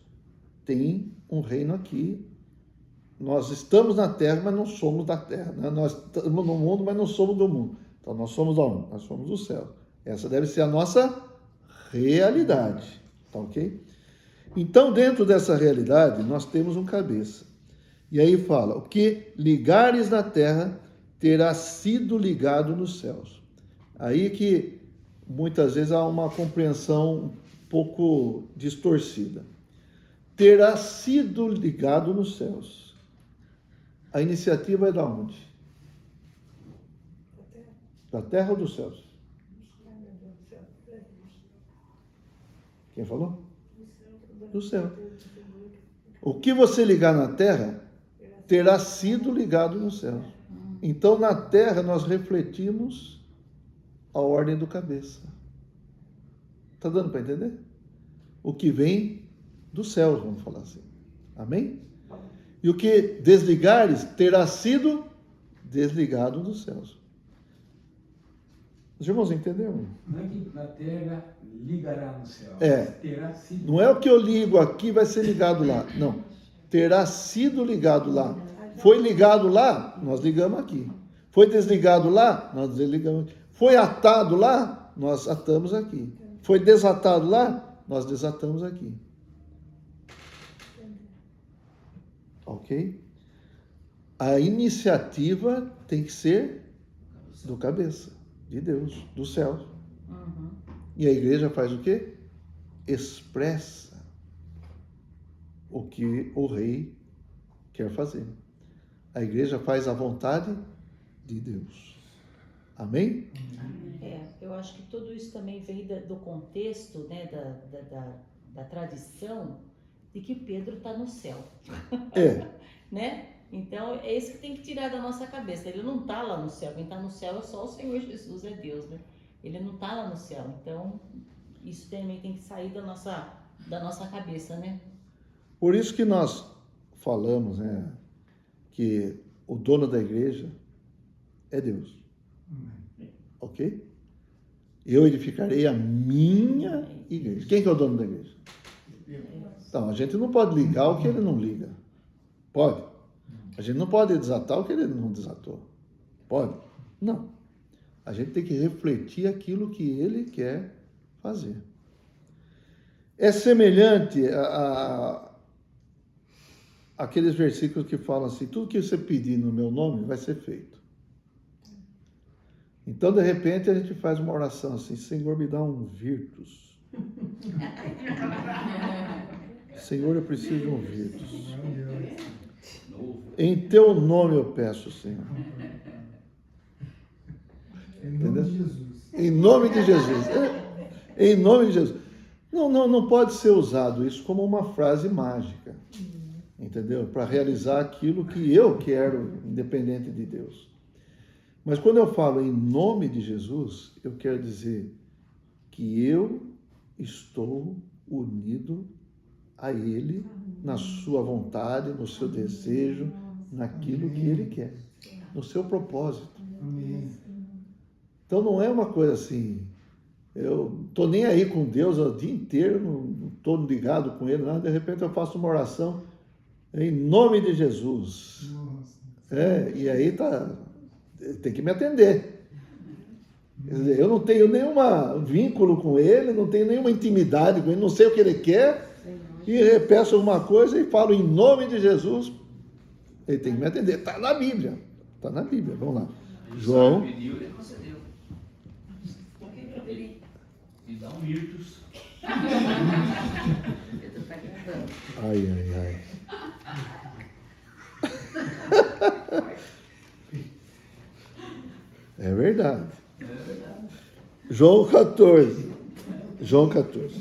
têm um reino aqui. Nós estamos na terra, mas não somos da terra, né? Nós estamos no mundo, mas não somos do mundo. Então nós somos onde? Nós somos do céu. Essa deve ser a nossa realidade, tá ok? Então, dentro dessa realidade, nós temos um cabeça. E aí fala, o que ligares na terra terá sido ligado nos céus. Aí que muitas vezes há uma compreensão um pouco distorcida. Terá sido ligado nos céus. A iniciativa é da onde? Da terra ou dos céus? Quem falou? Do céu. O que você ligar na terra terá sido ligado no céu. Então, na terra, nós refletimos a ordem do cabeça. Está dando para entender? O que vem dos céus, vamos falar assim. Amém? E o que desligares terá sido desligado dos céus. Os irmãos entenderam? Não é que na terra ligará no céu. É. Terá sido. Não é o que eu ligo aqui vai ser ligado lá. Não. Terá sido ligado lá. Foi ligado lá, nós ligamos aqui. Foi desligado lá, nós desligamos aqui. Foi atado lá, nós atamos aqui. Foi desatado lá, nós desatamos aqui. Ok? A iniciativa tem que ser do cabeça, de Deus, do céu. E a igreja faz o quê? Expressa o que o rei quer fazer. A igreja faz a vontade de Deus. Amém? Eu acho que tudo isso também vem do contexto, né, da tradição de que Pedro está no céu. É. Né? Então, é isso que tem que tirar da nossa cabeça. Ele não está lá no céu. Quem está no céu é só o Senhor Jesus, é Deus, né? Ele não está lá no céu. Então, isso também tem que sair da nossa cabeça, né? Por isso que nós falamos, né, que o dono da igreja é Deus. Ok? Eu edificarei a minha igreja. Quem que é o dono da igreja? Então, a gente não pode ligar o que ele não liga. Pode? A gente não pode desatar o que ele não desatou. Pode? Não. A gente tem que refletir aquilo que ele quer fazer. É semelhante aqueles versículos que falam assim, tudo que você pedir no meu nome vai ser feito. Então, de repente, a gente faz uma oração assim, Senhor, me dá um virtus. Senhor, eu preciso de um virtus. Em teu nome eu peço, Senhor. Em nome de Jesus. Em nome de Jesus. Em nome de Jesus. Não pode ser usado isso como uma frase mágica. Entendeu? Para realizar aquilo que eu quero, independente de Deus. Mas quando eu falo em nome de Jesus, eu quero dizer que eu estou unido a Ele, na sua vontade, no seu desejo, naquilo que Ele quer, no seu propósito. Amém. Então não é uma coisa assim, eu estou nem aí com Deus o dia inteiro, não estou ligado com Ele, nada, de repente eu faço uma oração em nome de Jesus. Nossa. E aí tem que me atender. Quer dizer, eu não tenho nenhum vínculo com Ele, não tenho nenhuma intimidade com Ele, não sei o que Ele quer, e peço alguma coisa e falo em nome de Jesus, ele tem que me atender. Está na Bíblia. Está na Bíblia. Vamos lá. João. Pediu, ele concedeu. E dá um virtus. Ai. É verdade. João 14. João 14.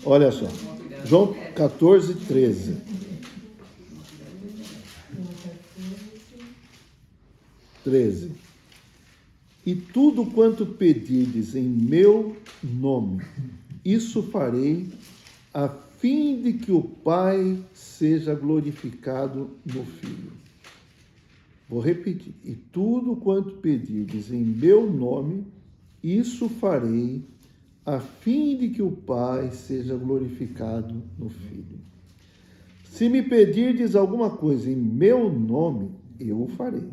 Olha só. João 14, 13. 13. E tudo quanto pedirdes em meu nome, isso farei, a fim de que o Pai seja glorificado no Filho. Vou repetir. E tudo quanto pedirdes em meu nome, isso farei, a fim de que o Pai seja glorificado no Filho. Se me pedirdes alguma coisa em meu nome, eu o farei.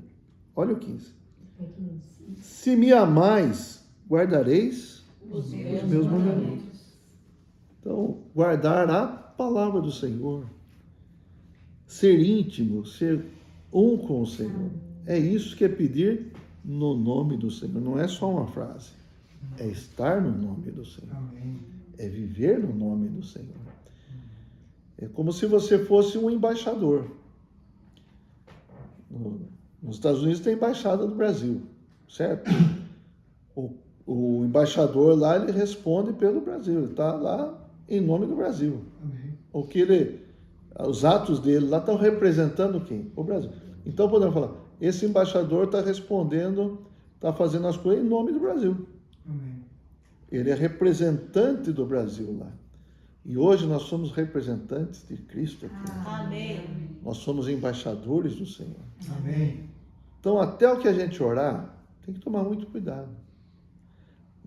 Olha o 15. Se me amais, guardareis Os meus mandamentos. Então, guardar a palavra do Senhor, ser íntimo, ser um com o Senhor. É isso que é pedir no nome do Senhor. Não é só uma frase. É estar no nome do Senhor. Amém. É viver no nome do Senhor. É como se você fosse um embaixador. Nos Estados Unidos tem a embaixada do Brasil, certo? O embaixador lá, ele responde pelo Brasil. Ele está lá em nome do Brasil. Amém. Os atos dele lá estão representando quem? O Brasil. Então podemos falar, esse embaixador está respondendo, está fazendo as coisas em nome do Brasil. Amém. Ele é representante do Brasil lá. E hoje nós somos representantes de Cristo aqui. Amém. Nós somos embaixadores do Senhor. Amém. Então, até o que a gente orar, tem que tomar muito cuidado.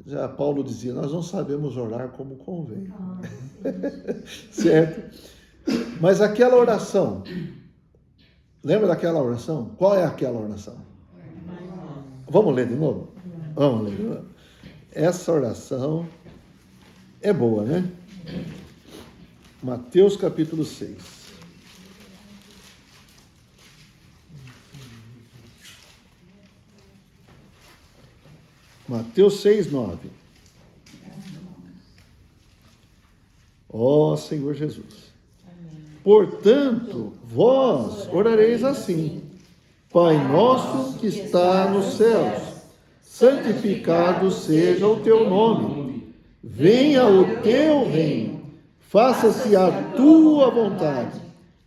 Já Paulo dizia, nós não sabemos orar como convém. Certo? Mas aquela oração, lembra daquela oração? Qual é aquela oração? Vamos ler de novo? Vamos ler de novo. Essa oração é boa, né? Mateus capítulo 6. Mateus 6, 9. Ó Senhor Jesus. Portanto, vós orareis assim: Pai nosso que está nos céus, santificado seja o teu nome. Venha o teu reino. Faça-se a tua vontade,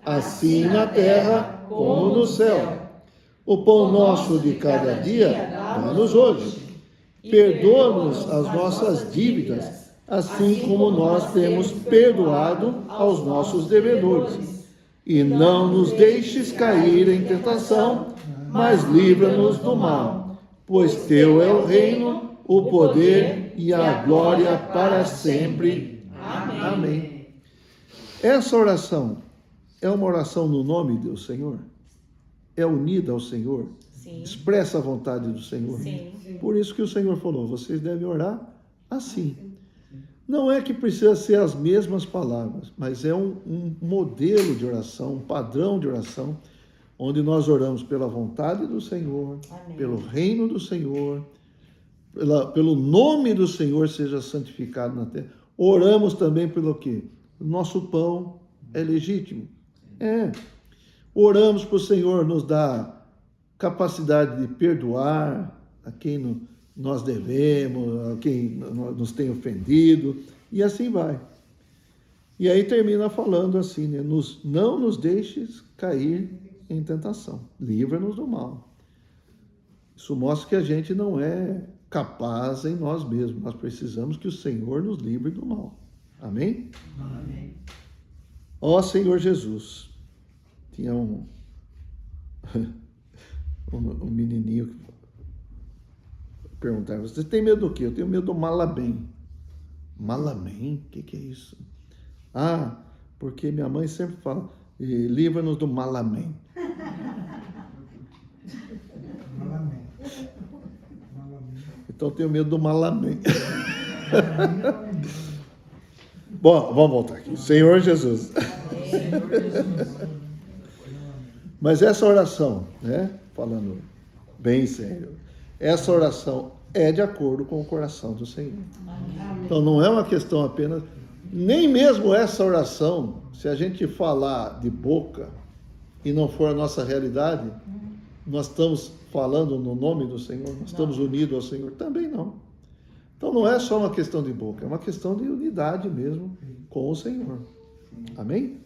assim na terra como no céu. O pão nosso de cada dia dá-nos hoje. Perdoa-nos as nossas dívidas, assim como nós temos perdoado aos nossos devedores. E não nos deixes cair em tentação, mas livra-nos do mal. Pois teu é o reino, o poder e a glória para sempre. Amém. Amém. Essa oração é uma oração no nome do Senhor? É unida ao Senhor? Sim. Expressa a vontade do Senhor? Sim. Por isso que o Senhor falou, vocês devem orar assim. Não é que precisa ser as mesmas palavras, mas é um modelo de oração, um padrão de oração, onde nós oramos pela vontade do Senhor, Amém. pelo reino do Senhor, pelo nome do Senhor seja santificado na terra. Oramos também pelo quê? O nosso pão é legítimo. Oramos para o Senhor nos dar capacidade de perdoar a quem nós devemos, a quem nos tem ofendido, e assim vai. E aí termina falando assim, né? Não nos deixes cair em tentação, livra-nos do mal. Isso mostra que a gente não é capaz em nós mesmos, nós precisamos que o Senhor nos livre do mal. Amém? Amém. Ó Senhor Jesus, tinha um menininho que perguntava, você tem medo do quê? Eu tenho medo do Malabem. Malabem? O que é isso? Ah, porque minha mãe sempre fala, livra-nos do Malabem. Amém. Então eu tenho medo do Malabem. Bom, vamos voltar aqui. Senhor Jesus. Mas essa oração, né? Falando bem sério, essa oração é de acordo com o coração do Senhor. Então não é uma questão apenas, nem mesmo essa oração, se a gente falar de boca e não for a nossa realidade, nós estamos falando no nome do Senhor, nós estamos unidos ao Senhor, também não. Então não é só uma questão de boca, é uma questão de unidade mesmo com o Senhor. Amém?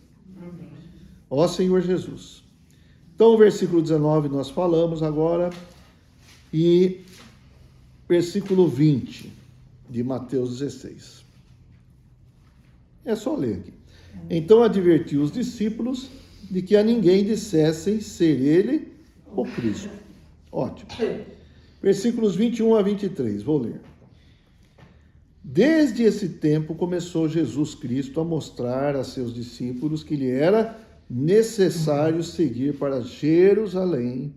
Ó Senhor Jesus. Então o versículo 19 nós falamos agora e versículo 20 de Mateus 16. É só ler aqui. Então advertiu os discípulos de que a ninguém dissessem ser ele o Cristo. Ótimo. Versículos 21 a 23, vou ler. Desde esse tempo começou Jesus Cristo a mostrar a seus discípulos que lhe era necessário seguir para Jerusalém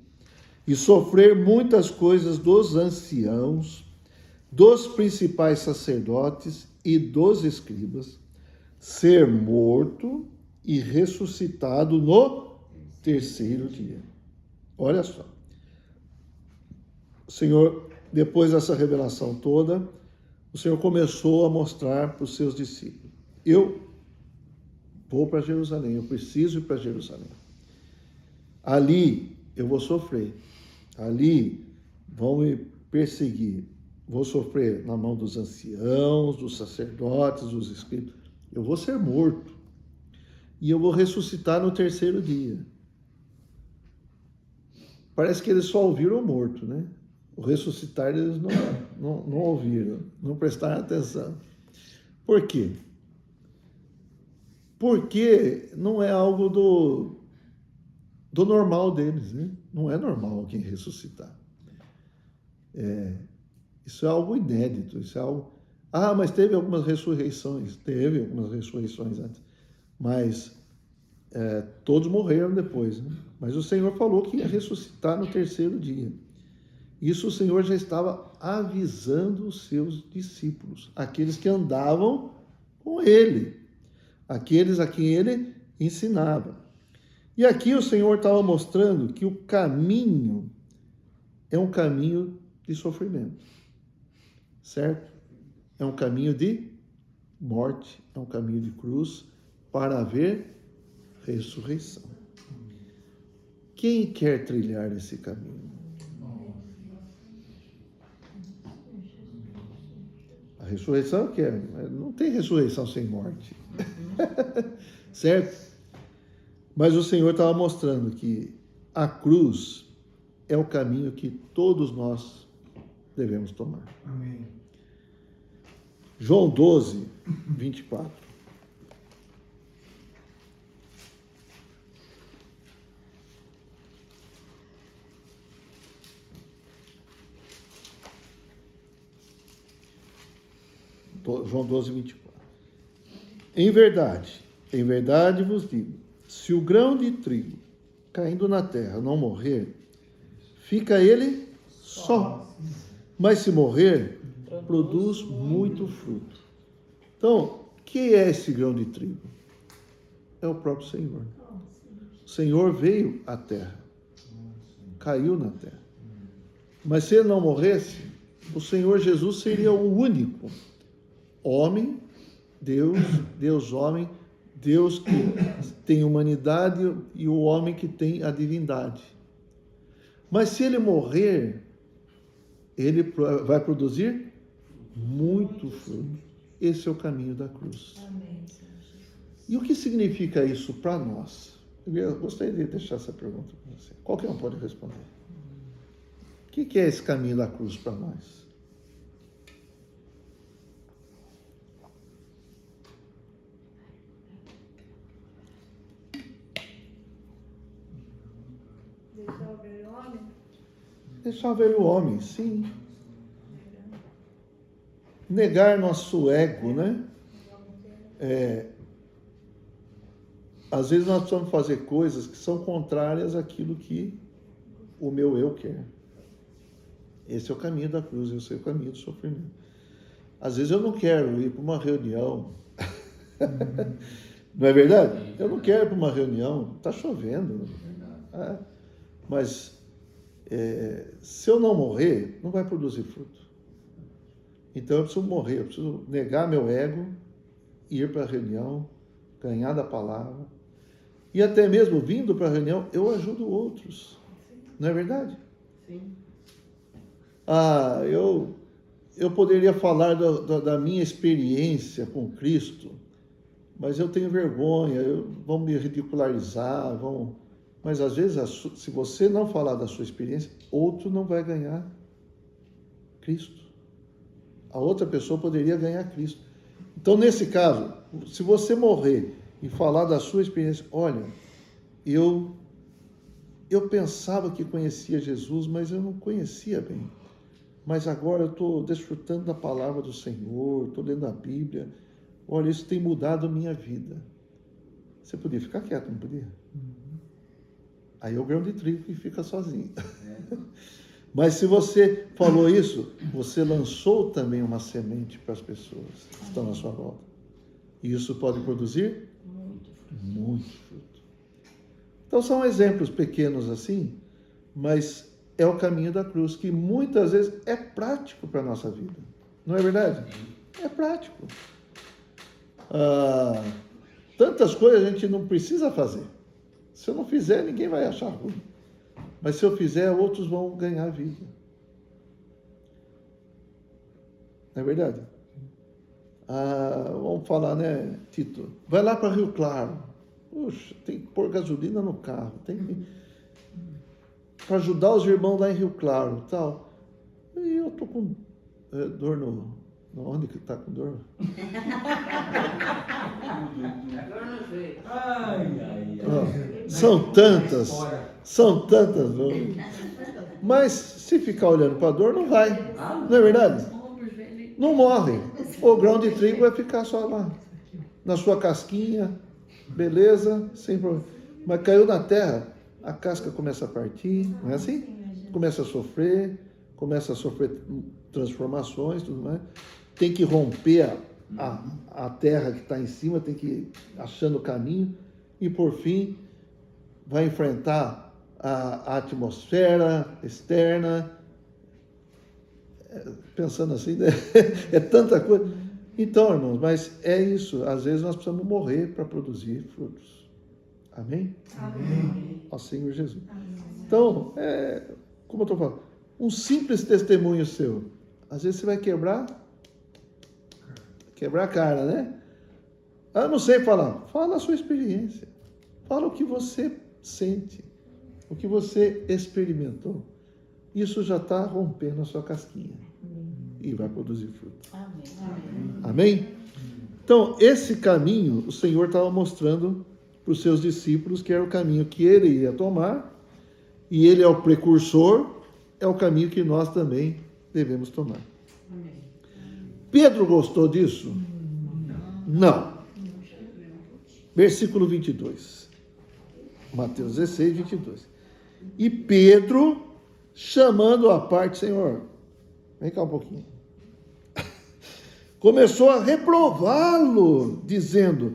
e sofrer muitas coisas dos anciãos, dos principais sacerdotes e dos escribas, ser morto e ressuscitado no terceiro dia. Olha só. O Senhor, depois dessa revelação toda, o Senhor começou a mostrar para os seus discípulos: eu vou para Jerusalém, eu preciso ir para Jerusalém. Ali eu vou sofrer, ali vão me perseguir, vou sofrer na mão dos anciãos, dos sacerdotes, dos escribas, eu vou ser morto e eu vou ressuscitar no terceiro dia. Parece que eles só ouviram o morto, né? O ressuscitar eles não ouviram, não prestaram atenção. Por quê? Porque não é algo do normal deles, né? Não é normal alguém ressuscitar. Isso é algo inédito, isso é algo... Ah, mas teve algumas ressurreições. Teve algumas ressurreições antes. Mas todos morreram depois, né? Mas o Senhor falou que ia ressuscitar no terceiro dia. Isso o Senhor já estava avisando os seus discípulos, aqueles que andavam com Ele, aqueles a quem Ele ensinava. E aqui o Senhor estava mostrando que o caminho é um caminho de sofrimento, certo? É um caminho de morte, é um caminho de cruz para haver ressurreição. Quem quer trilhar esse caminho? A ressurreição que não tem ressurreição sem morte, certo? Mas o Senhor estava mostrando que a cruz é o caminho que todos nós devemos tomar. Amém. João 12, 24. João 12, 24. Em verdade vos digo, se o grão de trigo caindo na terra não morrer, fica ele só. Mas se morrer, produz muito fruto. Então, que é esse grão de trigo? É o próprio Senhor. O Senhor veio à terra, caiu na terra. Mas se ele não morresse, o Senhor Jesus seria o único homem, Deus homem, Deus que tem humanidade e o homem que tem a divindade. Mas se ele morrer, ele vai produzir muito fruto. Esse é o caminho da cruz. Amém. E o que significa isso para nós? Eu gostaria de deixar essa pergunta para você. Qualquer um pode responder. O que é esse caminho da cruz para nós? Deixar o velho homem? Deixar o velho homem, sim. Negar nosso ego, né? Às vezes nós precisamos fazer coisas que são contrárias àquilo que o meu eu quer. Esse é o caminho da cruz, esse é o caminho do sofrimento. Às vezes eu não quero ir para uma reunião. Não é verdade? Eu não quero ir para uma reunião, está chovendo. Mas se eu não morrer, não vai produzir fruto. Então eu preciso morrer, eu preciso negar meu ego, ir para a reunião, ganhar da palavra. E até mesmo vindo para a reunião, eu ajudo outros. Não é verdade? Sim. Eu poderia falar da minha experiência com Cristo, mas eu tenho vergonha, vão me ridicularizar, Mas às vezes, se você não falar da sua experiência, outro não vai ganhar Cristo. A outra pessoa poderia ganhar Cristo. Então, nesse caso, se você morrer e falar da sua experiência, olha, eu pensava que conhecia Jesus, mas eu não conhecia bem. Mas agora eu estou desfrutando da palavra do Senhor, estou lendo a Bíblia. Olha, isso tem mudado a minha vida. Você podia ficar quieto, não podia? Aí é o grão de trigo que fica sozinho. Mas se você falou isso, você lançou também uma semente para as pessoas que estão na sua volta. E isso pode produzir muito fruto. Então são exemplos pequenos assim, mas é o caminho da cruz, que muitas vezes é prático para a nossa vida. Não é verdade? É prático. Tantas coisas a gente não precisa fazer. Se eu não fizer, ninguém vai achar ruim. Mas se eu fizer, outros vão ganhar vida. Não é verdade? Vamos falar, né, Tito? Vai lá para Rio Claro. Puxa, tem que pôr gasolina no carro. Tem que... para ajudar os irmãos lá em Rio Claro, tal. E eu tô com dor no... Onde que tá com dor? Agora não sei. São tantas dores. Mas se ficar olhando para a dor, não vai. Não é verdade? Não morre. O grão de trigo vai ficar só lá, na sua casquinha, beleza, sem problema. Mas caiu na terra, a casca começa a partir, não é assim? Começa a sofrer transformações, tudo mais. Tem que romper a terra que está em cima, tem que ir achando o caminho e, por fim, vai enfrentar a atmosfera externa. Pensando assim, né? É tanta coisa. Então, irmãos, mas é isso. Às vezes nós precisamos morrer para produzir frutos. Amém? Amém. Ó Senhor Jesus. Então, como eu estou falando, um simples testemunho seu. Às vezes você vai quebrar a cara, né? Eu não sei falar. Fala a sua experiência. Fala o que você sente. O que você experimentou. Isso já está rompendo a sua casquinha. E vai produzir fruto. Amém. Amém? Então, esse caminho, o Senhor estava mostrando para os seus discípulos que era o caminho que ele ia tomar. E ele é o precursor, é o caminho que nós também devemos tomar. Pedro gostou disso? Não. Versículo 22. Mateus 16, 22. E Pedro, chamando à parte, Senhor, vem cá um pouquinho. Começou a reprová-lo, dizendo: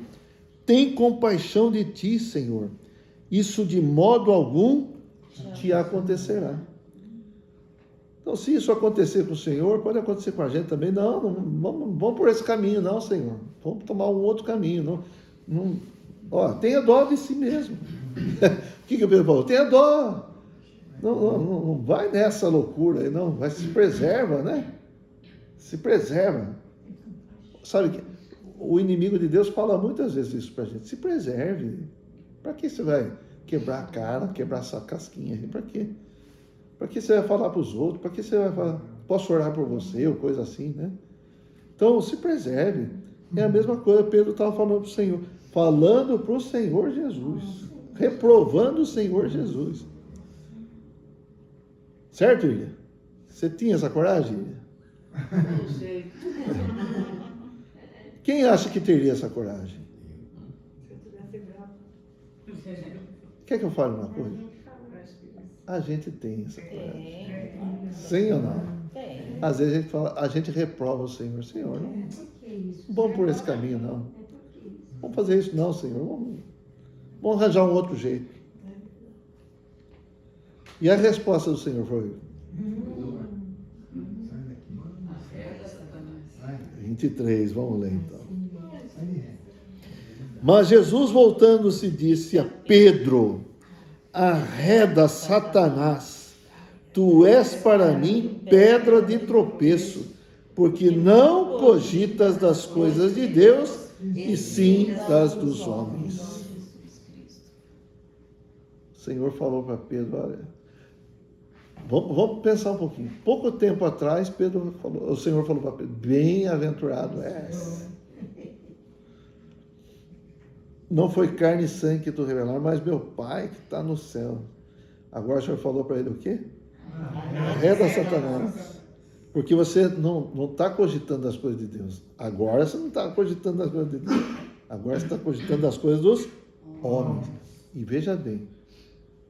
tem compaixão de ti, Senhor. Isso de modo algum te acontecerá. Então, se isso acontecer com o Senhor, pode acontecer com a gente também. Não vamos por esse caminho, não, Senhor. Vamos tomar um outro caminho. Tenha dó de si mesmo. O que o Pedro falou? Tenha dó. Não vai nessa loucura aí, não. Vai, se preserva, né? Se preserva. Sabe que o inimigo de Deus fala muitas vezes isso pra gente. Se preserve. Para que você vai quebrar a cara, quebrar essa casquinha aí? Para quê? Para que você vai falar para os outros? Para que você vai falar, posso orar por você, ou coisa assim, né? Então, se preserve. É a mesma coisa, Pedro estava falando para o Senhor. Falando para o Senhor Jesus. Reprovando o Senhor Jesus. Certo, Ilha? Você tinha essa coragem, Ilha? Não sei. Quem acha que teria essa coragem? Se eu tivesse bravo. Quer que eu fale uma coisa? A gente tem essa coragem. Tem. Sim ou não? Tem. Às vezes a gente reprova o Senhor. Senhor, não vamos por esse caminho, não. Vamos fazer isso, não, Senhor. Vamos arranjar um outro jeito. E a resposta do Senhor foi: Sai daqui. 23, vamos ler então. Sai de ré. Mas Jesus, voltando-se, disse a Pedro: arreda, Satanás, tu és para mim pedra de tropeço, porque não cogitas das coisas de Deus, e sim das dos homens. O Senhor falou para Pedro: olha, vamos pensar um pouquinho. Pouco tempo atrás, o Senhor falou para Pedro: bem-aventurado és. Não foi carne e sangue que tu revelaram, mas meu Pai que está no céu. Agora o Senhor falou para ele o quê? Arreda, Satanás. Porque você não está cogitando as coisas de Deus. Agora você não está cogitando as coisas de Deus. Agora você está cogitando as coisas dos homens. E veja bem,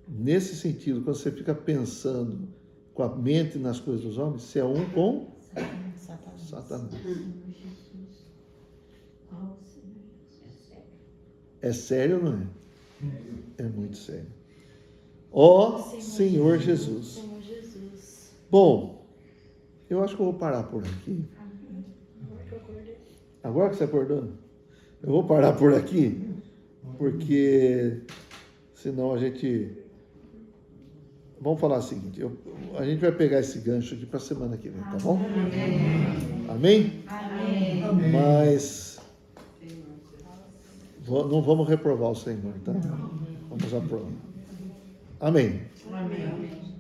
nesse sentido, quando você fica pensando com a mente nas coisas dos homens, você é um com Satanás. É sério ou não é? É muito sério. Ó Senhor Jesus. Senhor Jesus. Bom, eu acho que eu vou parar por aqui. Agora que você acordou? Eu vou parar por aqui, porque senão a gente... Vamos falar o seguinte, a gente vai pegar esse gancho aqui para a semana que vem, tá bom? Amém? Amém. Mas não vamos reprovar o Senhor, tá? Vamos aprovar. Amém. Amém.